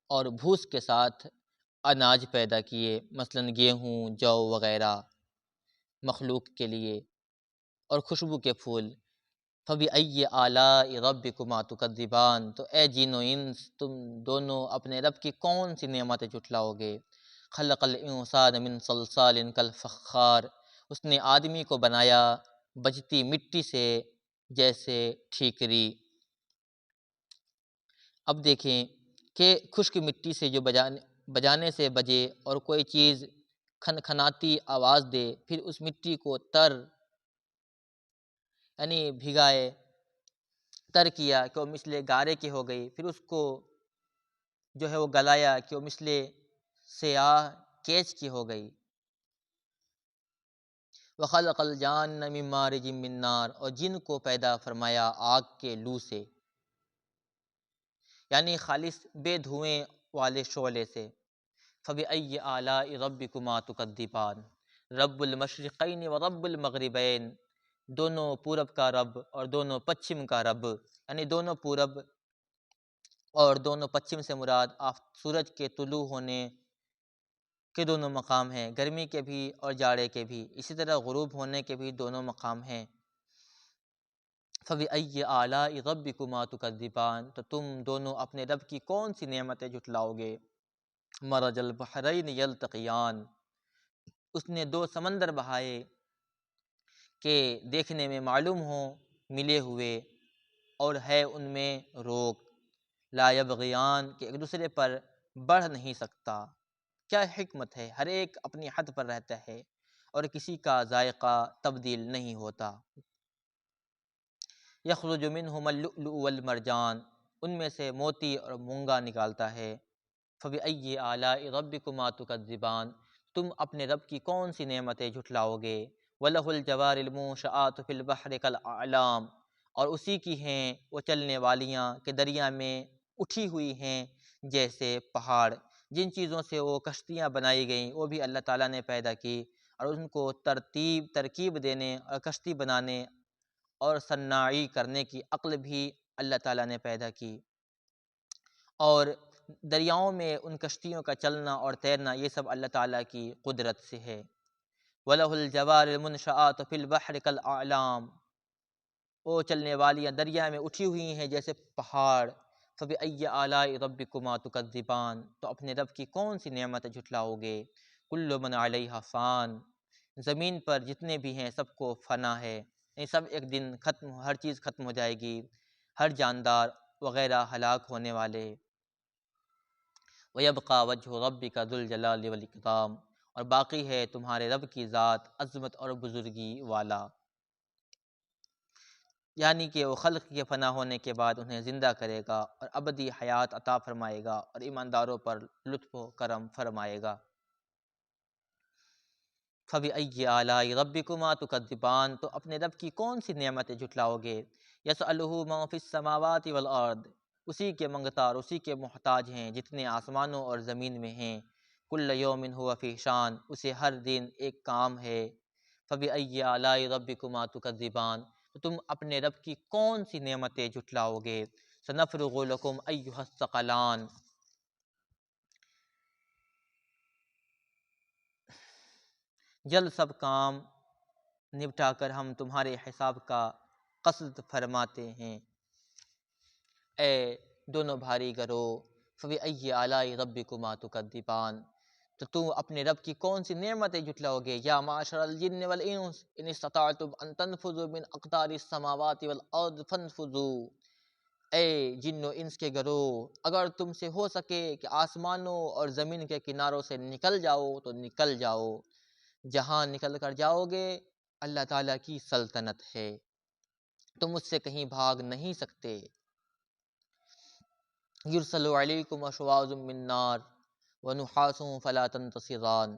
اور بھوس کے ساتھ اناج پیدا کیے، مثلاً گیہوں، جو وغیرہ مخلوق کے لیے، اور خوشبو کے پھول۔ فَبِأَيِّ آلَاءِ رَبِّكُمَا تُكَذِّبَانِ، تو اے جن و انس، تم دونوں اپنے رب کی کون سی نعمتیں جھٹلاؤ گے؟ خلق الانسان من صلصال کالفخار، اس نے آدمی کو بنایا بجتی مٹی سے جیسے ٹھیکری۔ اب دیکھیں کہ خشک مٹی سے جو بجانے سے بجے اور کوئی چیز کھنکھناتی آواز دے، پھر اس مٹی کو یعنی بھگائے، تر کیا کہ وہ مثل گارے کی ہو گئی، پھر اس کو جو ہے وہ گلایا کہ وہ مثل سیاہ کیچ کی ہو گئی۔ وَخَلَقَ الْجَانَّ مِن مَارِجٍ مِّن نَار، اور جن کو پیدا فرمایا آگ کے لو سے، یعنی خالص بے دھوئیں والے شعلے سے۔ فَبِأَيِّ آلَاءِ رَبِّكُمَا تُكَذِّبَانِ، رب المشرقین و رب المغربین، دونوں پورب کا رب اور دونوں پچھم کا رب، یعنی دونوں پورب اور دونوں پچھم سے مراد سورج کے طلوع ہونے کے دونوں مقام ہیں، گرمی کے بھی اور جاڑے کے بھی، اسی طرح غروب ہونے کے بھی دونوں مقام ہیں۔ فَبِأَيِّ آلَاءِ رَبِّكُمَا تُكَذِّبَانِ، تو تم دونوں اپنے رب کی کون سی نعمتیں جھٹلاؤ گے؟ مرج البحرین یلتقیان، اس نے دو سمندر بہائے کہ دیکھنے میں معلوم ہوں ملے ہوئے، اور ہے ان میں روک، لا یبغیان، کہ ایک دوسرے پر بڑھ نہیں سکتا۔ کیا حکمت ہے، ہر ایک اپنی حد پر رہتا ہے اور کسی کا ذائقہ تبدیل نہیں ہوتا۔ یخرج منہما اللؤلؤ والمرجان، ان میں سے موتی اور مونگا نکالتا ہے۔ فَبِأَيِّ آلَاءِ رَبِّكُمَا تُكَذِّبَانِ، تم اپنے رب کی کون سی نعمتیں جھٹلاؤ گے؟ وَلَهُ الْجَوَارِ الْمُنشَآتُ فِي الْبَحْرِ كَالْأَعْلَامِ، اور اسی کی ہیں وہ چلنے والیاں کہ دریا میں اٹھی ہوئی ہیں جیسے پہاڑ۔ جن چیزوں سے وہ کشتیاں بنائی گئیں وہ بھی اللہ تعالیٰ نے پیدا کی، اور ان کو ترکیب دینے اور کشتی بنانے اور صناعی کرنے کی عقل بھی اللہ تعالیٰ نے پیدا کی۔ اور دریاؤں میں ان کشتیوں کا چلنا اور تیرنا یہ سب اللہ تعالیٰ کی قدرت سے ہے۔ وَلَهُ الْجَوَارِ الْمُنشَآتُ فِي الْبَحْرِ كَالْأَعْلَامِ، وہ چلنے والیاں دریا میں اٹھی ہوئی ہیں جیسے پہاڑ۔ فَبِأَيِّ آلَاءِ رَبِّكُمَا تُكَذِّبَانِ، تو اپنے رب کی کون سی نعمتیں جھٹلاؤ گے؟ كُلُّ مَنْ عَلَيْهَا فان، زمین پر جتنے بھی ہیں سب کو فنا ہے، یہ سب ایک دن ختم، ہر چیز ختم ہو جائے گی، ہر جاندار وغیرہ ہلاک ہونے والے۔ وَيَبْقَى وَجْهُ رَبِّكَ ذُو الْجَلَالِ وَالْإِكْرَامِ، اور باقی ہے تمہارے رب کی ذات عظمت اور بزرگی والا، یعنی کہ وہ خلق کے فنا ہونے کے بعد انہیں زندہ کرے گا اور ابدی حیات عطا فرمائے گا اور ایمانداروں پر لطف و کرم فرمائے گا۔ فَبِأَيِّ آلَاءِ رَبِّكُمَا تُكَذِّبَانِ، تو اپنے رب کی کون سی نعمتیں جھٹلاؤ گے؟ يَسْأَلُهُ مَن فِي السَّمَاوَاتِ وَالْأَرْضِ، اسی کے منگتا اور اسی کے محتاج ہیں جتنے آسمانوں اور زمین میں ہیں۔ کل یوم ہوا فی شان، اسے ہر دن ایک کام ہے۔ فبأی آلاء ربکما تکذبان، تو تم اپنے رب کی کون سی نعمتیں جھٹلاؤ گے؟ سنفرغ لکم ایھا الثقلان، جلد سب کام نپٹا کر ہم تمہارے حساب کا قصد فرماتے ہیں۔ اے دونوں بھاری گروہ، فبأی آلاء ربکما تکذبان، تو تم اپنے رب کی کون سی نعمتیں جھٹلاؤ گے؟ یا معاشر الجن والانس ان استطعتم ان تنفذوا من اقطار السماوات والارض فانفذوا، اے جن و انس کے گروہ، اگر تم سے ہو سکے کہ آسمانوں اور زمین کے کناروں سے نکل جاؤ تو نکل جاؤ، جہاں نکل کر جاؤ گے اللہ تعالیٰ کی سلطنت ہے، تم اس سے کہیں بھاگ نہیں سکتے۔ یرسل علیکم شواظ من نار ونحاس فلا تنتصران،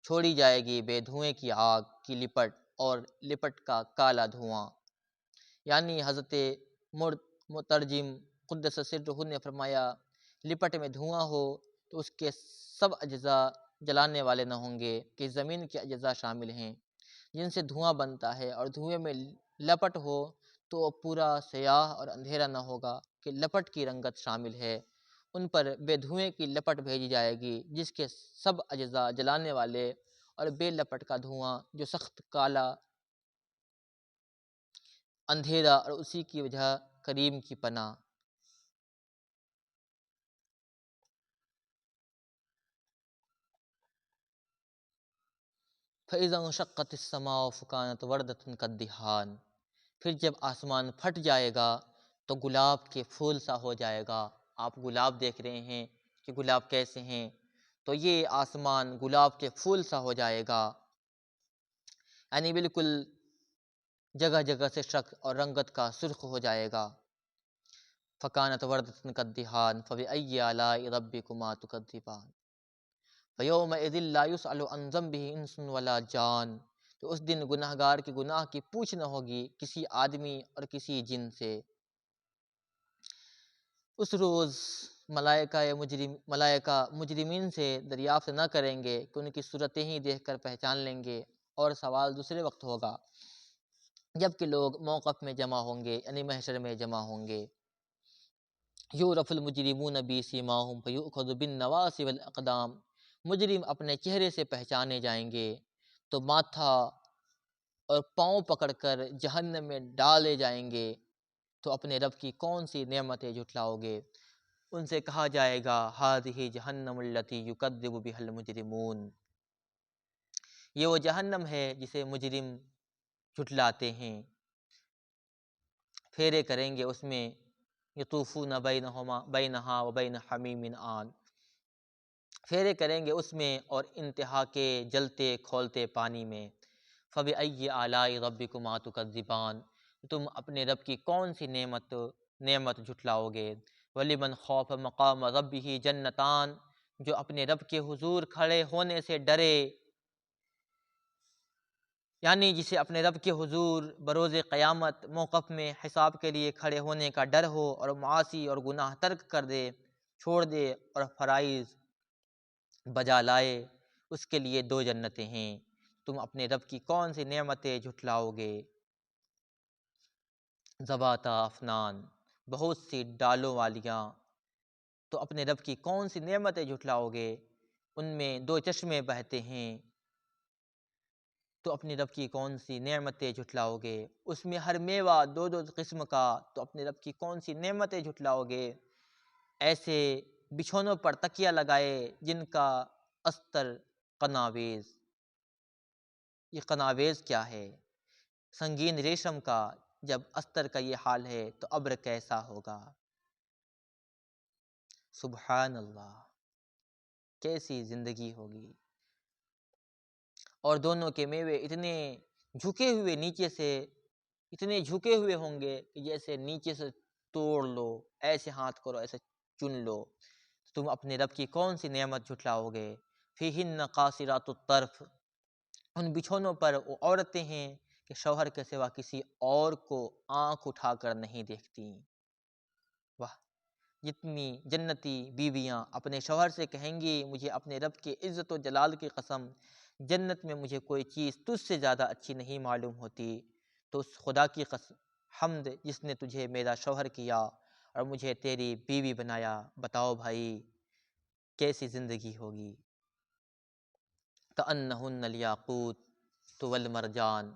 چھوڑی جائے گی بے دھوئیں کی آگ کی لپٹ اور لپٹ کا کالا دھواں۔ یعنی حضرت مترجم قدس سرہ نے فرمایا لپٹ میں دھواں ہو تو اس کے سب اجزاء جلانے والے نہ ہوں گے، کہ زمین کے اجزاء شامل ہیں جن سے دھواں بنتا ہے، اور دھوئیں میں لپٹ ہو تو وہ پورا سیاہ اور اندھیرا نہ ہوگا کہ لپٹ کی رنگت شامل ہے۔ ان پر بے دھوئیں کی لپٹ بھیجی جائے گی جس کے سب اجزاء جلانے والے، اور بے لپٹ کا دھواں جو سخت کالا اندھیرا، اور اسی کی وجہ کریم کی پناہ۔ فَإِذَا انشَقَّتِ السَّمَاءُ فَكَانَتْ وَرْدَةً كَالدِّهَانِ، پھر جب آسمان پھٹ جائے گا تو گلاب کے پھول سا ہو جائے گا۔ آپ گلاب دیکھ رہے ہیں کہ گلاب کیسے ہیں، تو یہ آسمان گلاب کے پھول سا ہو جائے گا، یعنی بالکل جگہ جگہ سے شک اور رنگت کا سرخ ہو جائے گا۔ فَكَانَتْ وَرْدَةً كَالدِّهَانِ فَبِأَيِّ آلَاءِ رَبِّكُمَا تُكَذِّبَانِ فَيَوْمَئِذٍ لَا يُسْأَلُ عَنْ ذَنبِهِ انس ولا جان، تو اس دن گناہ گار کے گناہ کی پوچھ نہ ہوگی کسی آدمی اور کسی جن سے۔ اس روز ملائکہ مجرمین سے دریافت نہ کریں گے کہ ان کی صورتیں ہی دیکھ کر پہچان لیں گے، اور سوال دوسرے وقت ہوگا جبکہ لوگ موقف میں جمع ہوں گے، یعنی محشر میں جمع ہوں گے۔ یعرف المجرمون بسیماہم فیؤخذ بالنواصی والاقدام، مجرم اپنے چہرے سے پہچانے جائیں گے تو ماتھا اور پاؤں پکڑ کر جہنم میں ڈالے جائیں گے۔ تو اپنے رب کی کون سی نعمتیں جھٹلاؤ گے؟ ان سے کہا جائے گا ھذہ جہنم التی یکذب بہا المجرمون، یہ وہ جہنم ہے جسے مجرم جھٹلاتے ہیں۔ پھیرے کریں گے اس میں، یطوفون بینہا وبین حمیم آن، پھیرے کریں گے اس میں اور انتہا کے جلتے کھولتے پانی میں۔ فَبِأَيِّ آلَاءِ رَبِّكُمَا تُكَذِّبَانِ، تم اپنے رب کی کون سی نعمت جھٹلاؤ گے؟ وَلِمَنْ خَافَ مَقَامَ رَبِّهِ جَنَّتَانِ، جو اپنے رب کے حضور کھڑے ہونے سے ڈرے، یعنی جسے اپنے رب کے حضور بروز قیامت موقف میں حساب کے لیے کھڑے ہونے کا ڈر ہو، اور معاصی اور گناہ ترک کر دے، چھوڑ دے، اور فرائض بجا لائے، اس کے لیے دو جنتیں ہیں۔ تم اپنے رب کی کون سی نعمتیں جھٹلاؤ گے؟ ذواتا افنان، بہت سی ڈالوں والیاں، تو اپنے رب کی کون سی نعمتیں جھٹلاؤ گے؟ ان میں دو چشمے بہتے ہیں، تو اپنے رب کی کون سی نعمتیں جھٹلاؤ گے؟ اس میں ہر میوہ دو دو قسم کا، تو اپنے رب کی کون سی نعمتیں جھٹلاؤ گے؟ ایسے بچھونوں پر تکیہ لگائے جن کا استر قناویز، یہ قناویز کیا ہے؟ سنگین ریشم کا، جب استر کا یہ حال ہے تو ابر کیسا ہوگا؟ سبحان اللہ، کیسی زندگی ہوگی! اور دونوں کے میوے اتنے جھکے ہوئے نیچے سے، اتنے جھکے ہوئے ہوں گے کہ جیسے نیچے سے توڑ لو، ایسے ہاتھ کرو، ایسے چن لو۔ تم اپنے رب کی کون سی نعمت جھٹلاؤ گے؟ فیہن قاصرات الطرف، ان بچھونوں پر وہ عورتیں ہیں کہ شوہر کے سوا کسی اور کو آنکھ اٹھا کر نہیں دیکھتی۔ واہ! جتنی جنتی بیویاں اپنے شوہر سے کہیں گی مجھے اپنے رب کے عزت و جلال کی قسم جنت میں مجھے کوئی چیز تجھ سے زیادہ اچھی نہیں معلوم ہوتی، تو اس خدا کی قسم حمد جس نے تجھے میرا شوہر کیا اور مجھے تیری بیوی بنایا، بتاؤ بھائی کیسی زندگی ہوگی۔ کأنہن الیاقوت والمرجان،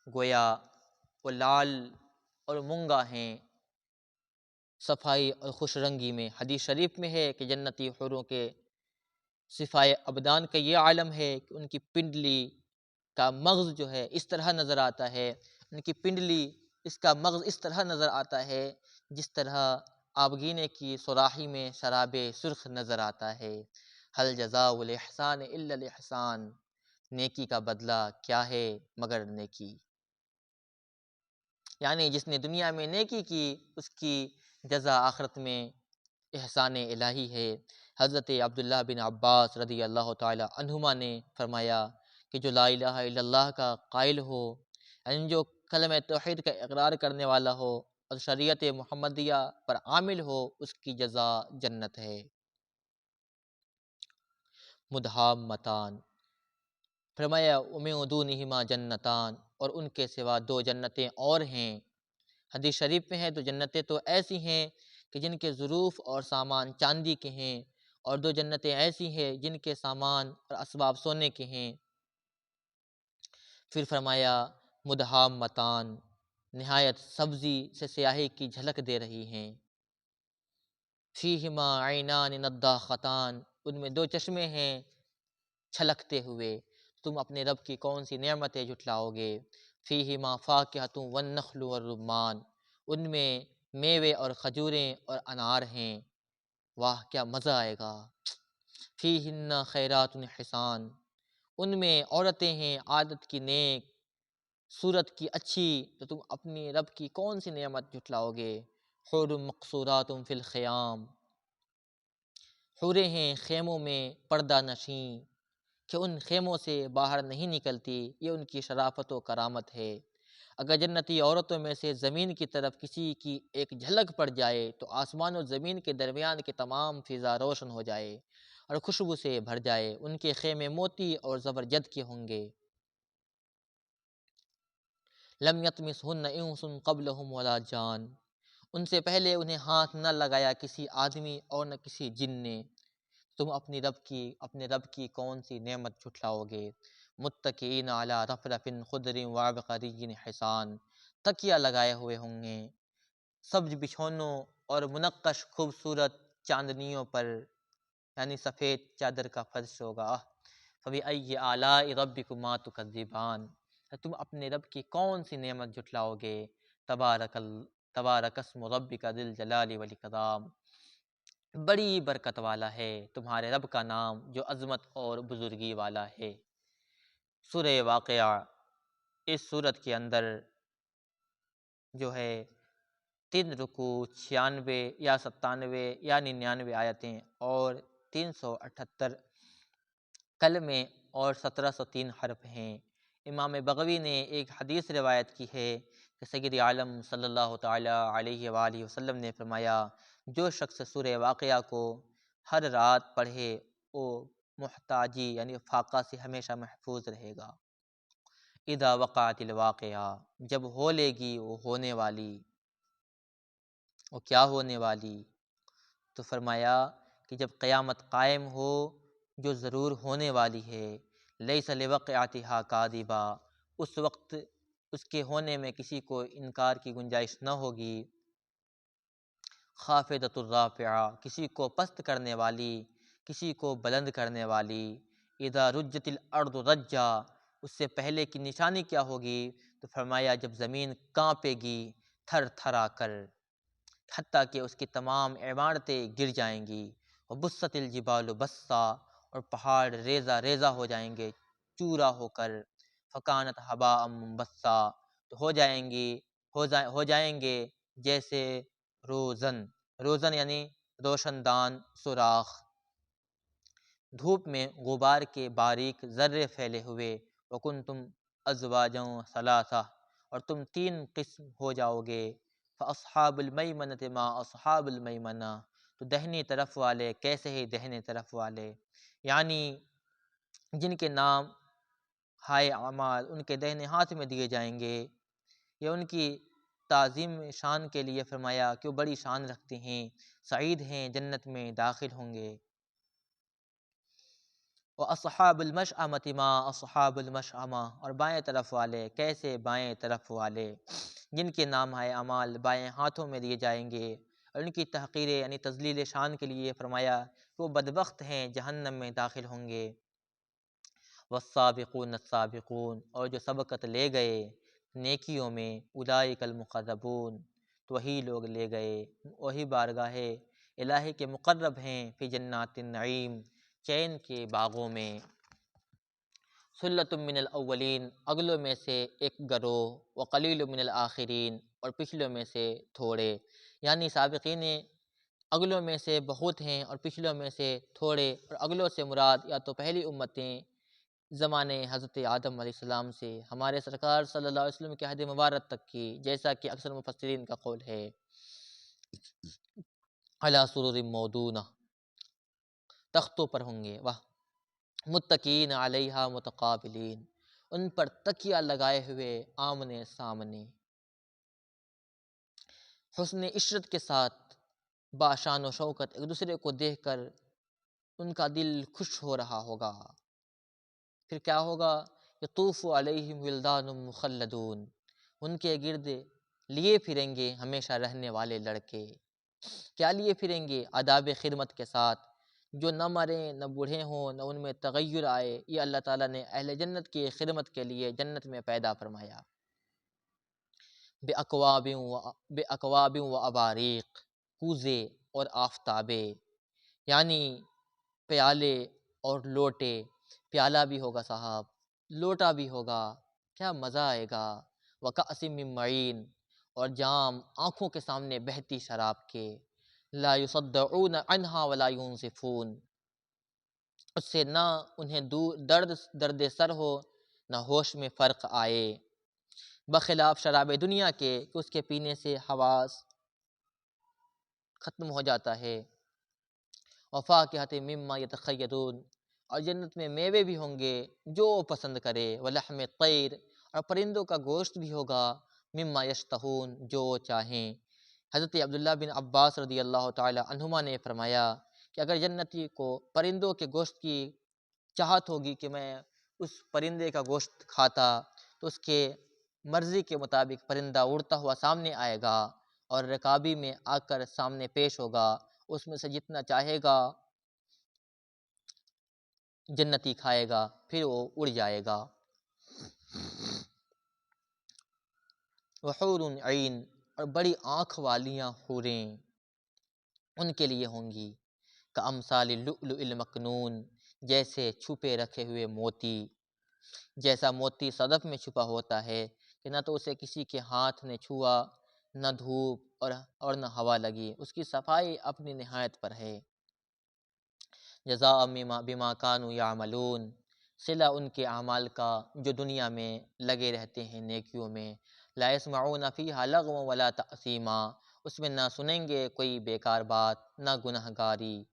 گویا وہ لال اور مونگا ہیں صفائی اور خوش رنگی میں۔ حدیث شریف میں ہے کہ جنتی حوروں کے صفائے ابدان کا یہ عالم ہے کہ ان کی پنڈلی کا مغز جو ہے اس طرح نظر آتا ہے، ان کی پنڈلی اس کا مغز اس طرح نظر آتا ہے جس طرح آبگینے کی صراحی میں شراب سرخ نظر آتا ہے۔ حل جزاء الاحسان الا الاحسان، نیکی کا بدلہ کیا ہے مگر نیکی، یعنی جس نے دنیا میں نیکی کی اس کی جزا آخرت میں احسان الہی ہے۔ حضرت عبداللہ بن عباس رضی اللہ تعالی عنہما نے فرمایا کہ جو لا الہ الا اللہ کا قائل ہو، یعنی جو کلمہ توحید کا اقرار کرنے والا ہو اور شریعت محمدیہ پر عامل ہو، اس کی جزا جنت ہے۔ مدہامتان، فرمایا وَمِن دونہما جنتان، اور ان کے سوا دو جنتیں اور ہیں۔ حدیث شریف میں ہے تو جنتیں تو ایسی ہیں کہ جن کے ظروف اور سامان چاندی کے ہیں، اور دو جنتیں ایسی ہیں جن کے سامان اور اسباب سونے کے ہیں۔ پھر فرمایا مدہامتان، نہایت سبزی سے سیاہی کی جھلک دے رہی ہیں۔ فیہما عینان نضاختان، ان میں دو چشمے ہیں چھلکتے ہوئے، تم اپنے رب کی کون سی نعمتیں جھٹلاؤ گے۔ فیہما فاکہۃ والنخل والرمان، ان میں میوے اور کھجوریں اور انار ہیں، واہ کیا مزہ آئے گا۔ فیہن خیرات حسان، ان میں عورتیں ہیں عادت کی نیک، صورت کی اچھی، تو تم اپنی رب کی کون سی نعمت جھٹلاؤ گے۔ حور مقصورات فی الخیام، حوریں ہیں خیموں میں پردہ نشیں کہ ان خیموں سے باہر نہیں نکلتی، یہ ان کی شرافت و کرامت ہے۔ اگر جنتی عورتوں میں سے زمین کی طرف کسی کی ایک جھلک پڑ جائے تو آسمان و زمین کے درمیان کی تمام فضا روشن ہو جائے اور خوشبو سے بھر جائے۔ ان کے خیمے موتی اور زبرجد کے ہوں گے۔ لم یطمثہن انس قبلہم ولا جان، ان سے پہلے انہیں ہاتھ نہ لگایا کسی آدمی اور نہ کسی جن نے، تم اپنے رب کی کون سی نعمت جھٹلاؤ گے۔ متکئین علی رفرف خضر وعبقری حسان، تکیہ لگائے ہوئے ہوں گے سبز بچھونوں اور منقش خوبصورت چاندنیوں پر، یعنی سفید چادر کا فرش ہوگا۔ فبأی آلاء ربکما تکذبان، تم اپنے رب کی کون سی نعمت جھٹلاؤ گے۔ تبارک اسم ربک ذی الجلال والاکرام، بڑی برکت والا ہے تمہارے رب کا نام جو عظمت اور بزرگی والا ہے۔ سورہ واقعہ، اس سورت کے اندر جو ہے 3 رکوع، 96 یا 97 یا 99 آیتیں اور 378 کلمے اور 1703 حرف ہیں۔ امام بغوی نے ایک حدیث روایت کی ہے کہ سید عالم صلی اللہ تعالی علیہ وآلہ وسلم نے فرمایا جو شخص سورہ واقعہ کو ہر رات پڑھے وہ محتاجی یعنی فاقہ سے ہمیشہ محفوظ رہے گا۔ اذا وقعت الواقعہ، جب ہو لے گی وہ ہونے والی، وہ کیا ہونے والی، تو فرمایا کہ جب قیامت قائم ہو جو ضرور ہونے والی ہے، لیس لوقعتها کاذبہ، اس وقت اس کے ہونے میں کسی کو انکار کی گنجائش نہ ہوگی۔ خافضۃ الرافعہ، کسی کو پست کرنے والی، کسی کو بلند کرنے والی۔ اذا رجت الارض رجا، اس سے پہلے کی نشانی کیا ہوگی، تو فرمایا جب زمین کانپے گی تھر تھرا کر، حتیٰ کہ اس کی تمام عمارتیں گر جائیں گی۔ وبست الجبال بسا، اور پہاڑ ریزہ ریزہ ہو جائیں گے چورا ہو کر۔ فکانت ہباء منبثا، تو ہو جائیں گے جیسے روزن یعنی روشن دان سوراخ، دھوپ میں غبار کے باریک ذرے پھیلے ہوئے۔ وکنتم ازواجا ثلاثہ، اور تم 3 قسم ہو جاؤ گے۔ فاصحاب المیمنۃ ما اصحاب المیمنہ، تو دہنی طرف والے کیسے ہی دہنی طرف والے، یعنی جن کے نام ہائے اعمال ان کے دہنے ہاتھ میں دیے جائیں گے، یا ان کی تعظیم شان کے لیے فرمایا کہ وہ بڑی شان رکھتے ہیں، سعید ہیں، جنت میں داخل ہوں گے۔ وَأَصْحَابُ الْمَشْأَمَةِ مَا أَصْحَابُ الْمَشْأَمَةِ، اور بائیں طرف والے کیسے بائیں طرف والے، جن کے نام ہائے اعمال بائیں ہاتھوں میں دیے جائیں گے، اور ان کی تحقیر یعنی تذلیل شان کے لیے فرمایا کہ وہ بدبخت ہیں، جہنم میں داخل ہوں گے۔ والسابقون السابقون، اور جو سبقت لے گئے نیکیوں میں، اولئک المقربون، تو وہی لوگ لے گئے، وہی بارگاہ الہی کے مقرب ہیں، فی جنات النعیم، چین کے باغوں میں۔ ثلۃ من الاولین، اگلوں میں سے ایک گروہ، وقلیل من الآخرین، اور پچھلوں میں سے تھوڑے، یعنی سابقین اگلوں میں سے بہت ہیں اور پچھلوں میں سے تھوڑے، اور اگلوں سے مراد یا تو پہلی امتیں زمانے حضرت آدم علیہ السلام سے ہمارے سرکار صلی اللہ علیہ وسلم کے عہد مبارک تک کی، جیسا کہ اکثر مفسرین کا قول ہے۔ علی سرر موضونہ، تختوں پر ہوں گے، وہ متکئین علیہا متقابلین، ان پر تکیہ لگائے ہوئے آمنے سامنے، حسن عشرت کے ساتھ باشان و شوکت ایک دوسرے کو دیکھ کر ان کا دل خوش ہو رہا ہوگا۔ پھر کیا ہوگا؟ یطوف علیہم ولدان مخلدون، ان کے گرد لیے پھریں گے ہمیشہ رہنے والے لڑکے۔ کیا لیے پھریں گے؟ آداب خدمت کے ساتھ، جو نہ مریں نہ بوڑھے ہوں نہ ان میں تغیر آئے، یہ اللہ تعالیٰ نے اہل جنت کی خدمت کے لیے جنت میں پیدا فرمایا۔ بے اکواب و اباریق، کوزے اور آفتابے، یعنی پیالے اور لوٹے، پیالہ بھی ہوگا صاحب، لوٹا بھی ہوگا، کیا مزہ آئے گا۔ وَكَأْسٍ مِّن مَّعِينٍ، اور جام آنکھوں کے سامنے بہتی شراب کے، لا يصدعون عنہا ولا ينصفون، اس سے نہ انہیں درد سر ہو نہ ہوش میں فرق آئے، بخلاف شراب دنیا کے کہ اس کے پینے سے حواس ختم ہو جاتا ہے۔ وفاکہۃ مما یتخیرون، اور جنت میں میوے بھی ہوں گے جو پسند کرے، ولحم الطیر، اور پرندوں کا گوشت بھی ہوگا، مما یشتہون، جو چاہیں۔ حضرت عبداللہ بن عباس رضی اللہ تعالی عنہما نے فرمایا کہ اگر جنتی کو پرندوں کے گوشت کی چاہت ہوگی کہ میں اس پرندے کا گوشت کھاتا، تو اس کے مرضی کے مطابق پرندہ اڑتا ہوا سامنے آئے گا اور رکابی میں آ کر سامنے پیش ہوگا، اس میں سے جتنا چاہے گا جنتی کھائے گا، پھر وہ اڑ جائے گا۔ وحور عین، اور بڑی آنکھ والیاں حوریں ان کے لیے ہوں گی، کامثال اللؤلؤ المکنون، جیسے چھپے رکھے ہوئے موتی، جیسا موتی صدف میں چھپا ہوتا ہے کہ نہ تو اسے کسی کے ہاتھ نے چھوا، نہ دھوپ اور نہ ہوا لگی، اس کی صفائی اپنی نہایت پر ہے۔ جزاء بما کانوا یعملون، صلہ ان کے اعمال کا جو دنیا میں لگے رہتے ہیں نیکیوں میں۔ لا یسمعون فیہا لغوا ولا تأثیما، اس میں نہ سنیں گے کوئی بیکار بات نہ گناہ گاری،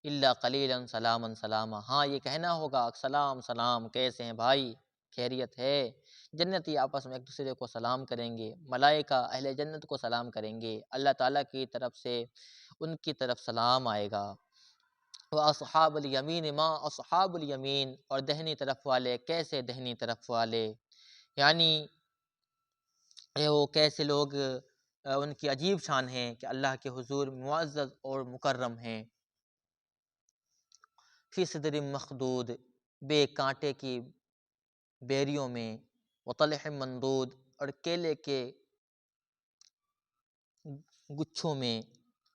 الا قلیلا سلاما سلاما، ہاں یہ کہنا ہوگا سلام سلام، کیسے ہیں بھائی، خیریت ہے۔ جنتی آپس میں ایک دوسرے کو سلام کریں گے، ملائکہ اہل جنت کو سلام کریں گے، اللہ تعالیٰ کی طرف سے ان کی طرف سلام آئے گا۔ وَأَصْحَابُ الْيَمِينِ مَا أَصْحَابُ الْيَمِينِ، اور دہنی طرف والے کیسے دہنی طرف والے، یعنی وہ کیسے لوگ، ان کی عجیب شان ہے کہ اللہ کے حضور معزز اور مکرم ہیں۔ فی صدر مخدود، بے کانٹے کی بیریوں میں، وطلح مندود، اور کیلے کے گچھوں میں،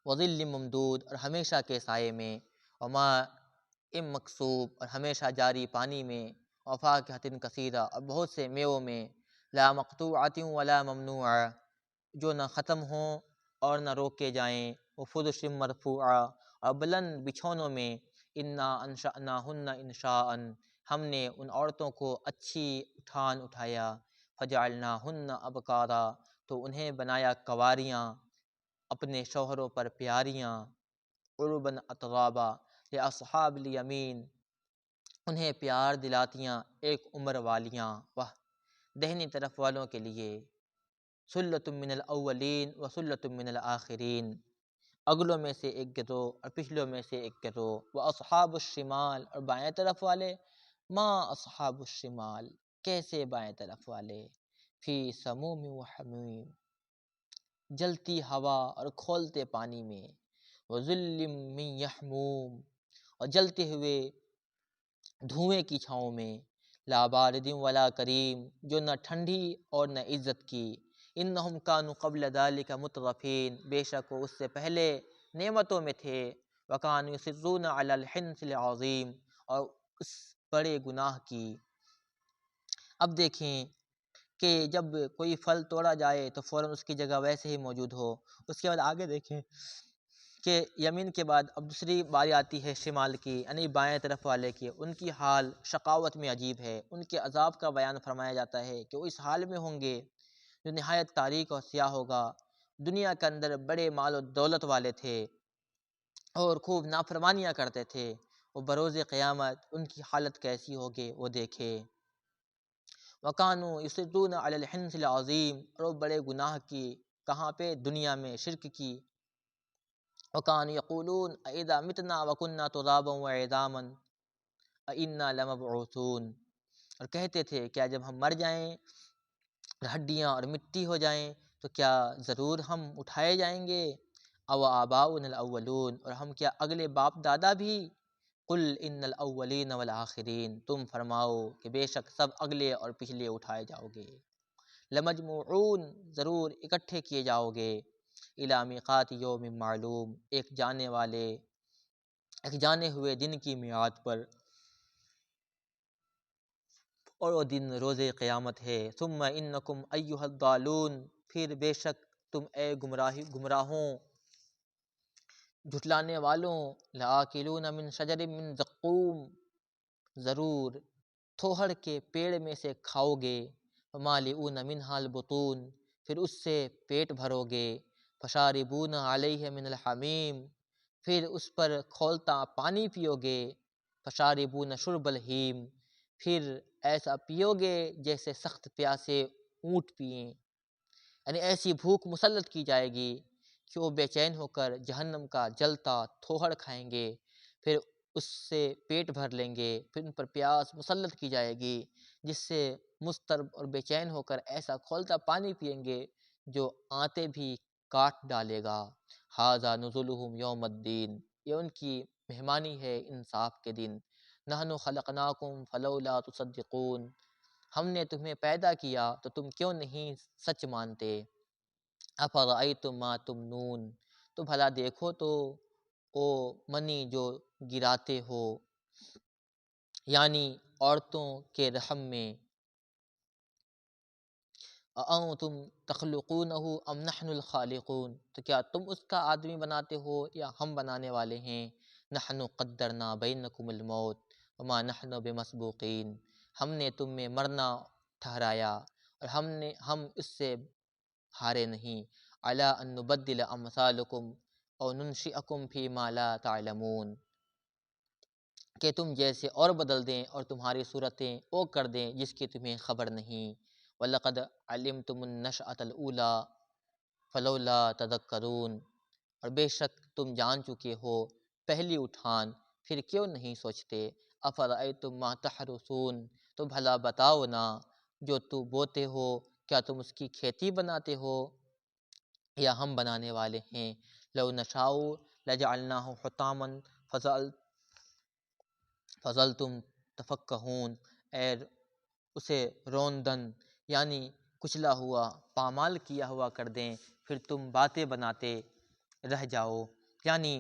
وظل ممدود، اور ہمیشہ کے سائے میں، وماء مکسوب، اور ہمیشہ جاری پانی میں، وفاکہۃ کثیرہ، اور بہت سے میووں میں، لا مقطوعۃ ولا ممنوعہ، جو نہ ختم ہوں اور نہ روکے جائیں، وفرش مرفوعہ، اور بلند بچھونوں میں، انا انشأناہن انشاء، ہم نے ان عورتوں کو اچھی اٹھایا، فجعلناہن ابکارا، تو انہیں بنایا کنواریاں، اپنے شوہروں پر پیاریاں، عربا اترابا لاصحاب الیمین، انہیں پیار دلاتیاں ایک عمر والیاں، واہ دہنی طرف والوں کے لیے، سلۃ من الاولین و سلۃ من الآخرین، اگلوں میں سے ایک گروہ اور پچھلوں میں سے ایک گروہ، و اصحاب الشمال، اور بائیں طرف والے، ما اصحاب الشمال، کیسے بائیں طرف والے، فی سموم و حمیم، جلتی ہوا اور کھولتے پانی میں، وظل من یحموم، اور جلتے ہوئے دھوئیں کی چھاؤں میں، لا بارد ولا کریم، جو نہ ٹھنڈی اور نہ عزت کی، انہم کانوا قبل ذلک مترفین، بے شک وہ اس سے پہلے نعمتوں میں تھے، وکانوا یصرون علی الحنث العظیم، اور اس بڑے گناہ کی۔ اب دیکھیں کہ جب کوئی پھل توڑا جائے تو فوراً اس کی جگہ ویسے ہی موجود ہو، اس کے بعد آگے دیکھیں کہ یمین کے بعد اب دوسری باری آتی ہے شمال کی، یعنی بائیں طرف والے کی، ان کی حال شقاوت میں عجیب ہے، ان کے عذاب کا بیان فرمایا جاتا ہے کہ وہ اس حال میں ہوں گے جو نہایت تاریک اور سیاہ ہوگا۔ دنیا کے اندر بڑے مال و دولت والے تھے اور خوب نافرمانیاں کرتے تھے، وہ بروز قیامت ان کی حالت کیسی ہوگی وہ دیکھے۔ وَكَانُوا يُصِرُّونَ عَلَى الْحِنثِ الْعَظِيمِ، اور وہ بڑے گناہ کی، کہاں پہ؟ دنیا میں، شرک کی۔ وَكَانُوا يَقُولُونَ أَإِذَا مِتْنَا وَكُنَّا تُرَابًا وَعِظَامًا أَإِنَّا لَمَبْعُوثُونَ، اور کہتے تھے کیا جب ہم مر جائیں، ہڈیاں اور مٹی ہو جائیں تو کیا ضرور ہم اٹھائے جائیں گے؟ او آباؤنا الاولون، اور ہم کیا اگلے باپ دادا بھی؟ قل ان الاولین والآخرین، تم فرماؤ کہ بے شک سب اگلے اور پچھلے اٹھائے جاؤ گے، لمجموعون، ضرور اکٹھے کیے جاؤ گے، الی میقات یوم معلوم، ایک جانے ہوئے دن کی میعاد پر، اور وہ دن روز قیامت ہے۔ ثم انکم ایھا الضالون، پھر بے شک تم اے گمراہوں، جھٹلانے والوں، لآکلون من شجر من زقوم، ضرور تھوہڑ کے پیڑ میں سے کھاؤ گے، فمالئون منھا البطون، پھر اس سے پیٹ بھرو گے، فشاربون علیہ من الحمیم، پھر اس پر کھولتا پانی پیو گے، فشاربون شرب الہیم، پھر ایسا پیو گے جیسے سخت پیاسے اونٹ پئیں، یعنی ایسی بھوک مسلط کی جائے گی کہ وہ بے چین ہو کر جہنم کا جلتا تھوہڑ کھائیں گے، پھر اس سے پیٹ بھر لیں گے، پھر ان پر پیاس مسلط کی جائے گی جس سے مضطرب اور بے چین ہو کر ایسا کھولتا پانی پئیں گے جو آنتے بھی کاٹ ڈالے گا۔ ھذا نزلھم یوم الدین، یہ ان کی مہمانی ہے انصاف کے دن۔ نحن خلقناکم فلولا تصدقون، ہم نے تمہیں پیدا کیا تو تم کیوں نہیں سچ مانتے۔ افرأیتم ما تمنون، تو بھلا دیکھو تو او منی جو گراتے ہو، یعنی عورتوں کے رحم میں، اَأَنتُمْ تَخْلُقُونَهُ أَمْ نَحْنُ الْخَالِقُونَ، تو کیا تم اس کا آدمی بناتے ہو یا ہم بنانے والے ہیں؟ نَحْنُ قَدَّرْنَا بَيْنَكُمُ الْمَوْتَ وَمَا نَحْنُ بِمَسْبُوقِينَ، ہم نے تم میں مرنا ٹھہرایا اور ہم اس سے ہارے نہیں، عَلَىٰ أَن نُبَدِّلَ أَمْثَالَكُمْ أَوْ نُنشِئَكُمْ فِي مَا لَا تَعْلَمُونَ، کہ تم جیسے اور بدل دیں اور تمہاری صورتیں وہ کر دیں جس کی تمہیں خبر نہیں۔ وَلَقَدْ عَلِمْتُمُ النَّشْأَةَ الْأُولَىٰ فَلَوْلَا تَذَكَّرُونَ، اور بے شک تم جان چکے ہو پہلی اٹھان، پھر کیوں نہیں سوچتے۔ أَفَرَأَيْتُم مَّا تَحْرُثُونَ، تو بھلا بتاؤ نا جو تو بوتے ہو، کیا تم اس کی کھیتی بناتے ہو یا ہم بنانے والے ہیں؟ لَوْ نَشَاءُ لَجَعَلْنَاهُ حُطَامًا فَظَلْتُمْ تَفَكَّهُونَ، اے اسے روندن یعنی کچلا ہوا پامال کیا ہوا کر دیں، پھر تم باتیں بناتے رہ جاؤ، یعنی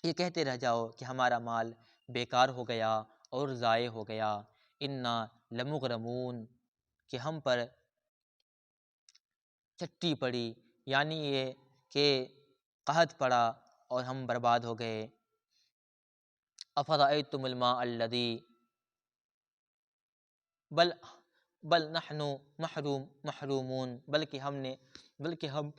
یہ کہتے رہ جاؤ کہ ہمارا مال بیکار ہو گیا اور ضائع ہو گیا، انا لمغرمون، کہ ہم پر چٹی پڑی، یعنی یہ کہ قحط پڑا اور ہم برباد ہو گئے۔ افرأیتم الماء الذی، بل نحن محرومون، بلکہ ہم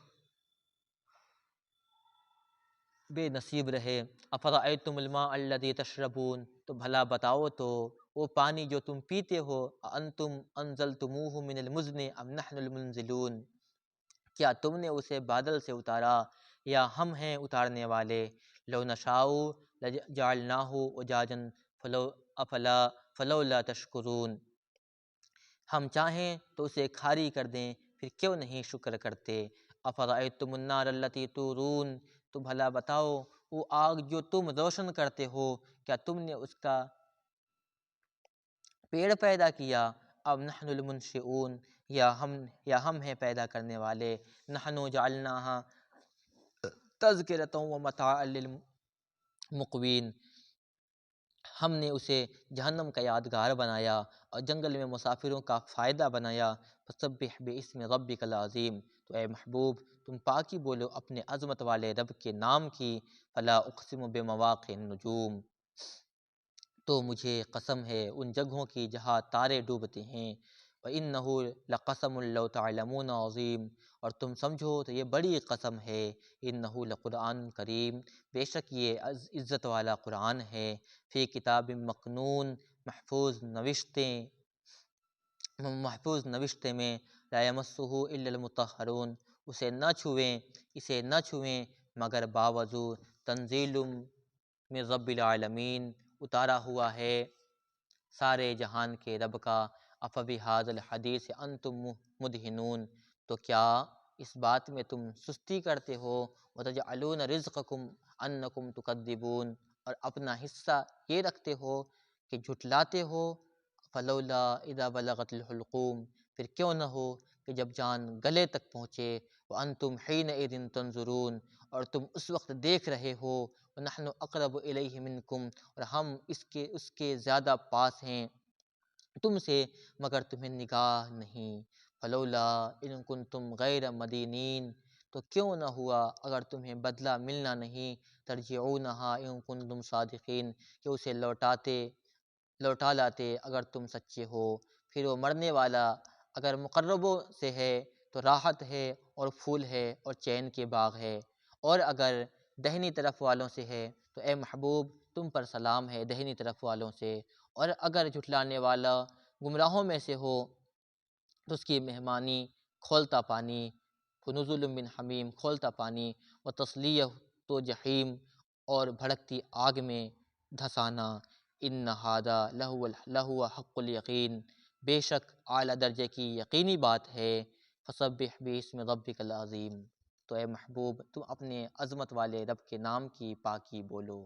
بے نصیب رہے۔ افرأیتم الماء الذی تشربون، تو بھلا بتاؤ تو وہ پانی جو تم پیتے ہو، انتم انزلتموہ من المزن ام نحن المنزلون، کیا تم نے اسے بادل سے اتارا یا ہم ہیں اتارنے والے؟ لو نشاء لجعلناہ اجاجا فلولا تشکرون، ہم چاہیں تو اسے کھاری کر دیں، پھر کیوں نہیں شکر کرتے؟ افرأیتم النار التی تورون، تو بھلا بتاؤ وہ آگ جو تم روشن کرتے ہو، کیا تم نے اس کا پیڑ پیدا کیا؟ اب نحن المنشئون، یا ہم ہیں پیدا کرنے والے؟ نحن جعلناها تذکرۃ ومتاعا للمقوین، ہم نے اسے جہنم کا یادگار بنایا اور جنگل میں مسافروں کا فائدہ بنایا۔ فسبح باسم ربک العظیم، تو اے محبوب تم پاکی بولو اپنے عظمت والے رب کے نام کی۔ فلا اقسم بمواقع النجوم، تو مجھے قسم ہے ان جگہوں کی جہاں تارے ڈوبتے ہیں۔ وَإِنَّهُ لَقَسَمٌ لَوْ تَعْلَمُونَ عَظِيمٌ، اور تم سمجھو تو یہ بڑی قسم ہے۔ إِنَّهُ لَقُرْآنٌ کریم، بے شک یہ عزت والا قرآن ہے۔ فی کتاب مکنون، محفوظ نوشتے میں۔ لا یمسہ الا المطہرون، اسے نہ چھوئیں مگر باوضو۔ تنزیل من رب العالمین، اتارا ہوا ہے سارے جہان کے رب کا۔ افبہذا الحدیث انتم مدہنون، تو کیا اس بات میں تم سستی کرتے ہو؟ وتجعلون رزقکم انکم تکذبون، اور اپنا حصہ یہ رکھتے ہو کہ جھٹلاتے ہو۔ فلولا اذا بلغت الحلقوم، پھر کیوں نہ ہو کہ جب جان گلے تک پہنچے۔ وانتم حینئذ تنظرون، اور تم اس وقت دیکھ رہے ہو۔ ونحن اقرب الیہ منکم، اور ہم اس کے زیادہ پاس ہیں تم سے، مگر تمہیں نگاہ نہیں۔ فلولا ان کنتم غیر مدینین، تو کیوں نہ ہوا اگر تمہیں بدلہ ملنا نہیں۔ ترجعونہا ان کنتم صادقین، کہ اسے لوٹا لاتے اگر تم سچے ہو۔ پھر وہ مرنے والا اگر مقربوں سے ہے تو راحت ہے اور پھول ہے اور چین کے باغ ہے، اور اگر دہنی طرف والوں سے ہے تو اے محبوب تم پر سلام ہے دہنی طرف والوں سے، اور اگر جھٹلانے والا گمراہوں میں سے ہو تو اس کی مہمانی کھولتا پانی، فنزل من حمیم، کھولتا پانی، و تصلیہ تو جحیم، اور بھڑکتی آگ میں دھسانا۔ ان ھذا لہو حق الیقین، بے شک اعلیٰ درجے کی یقینی بات ہے۔ فسبح باسم ربک العظیم، تو اے محبوب تم اپنے عظمت والے رب کے نام کی پاکی بولو۔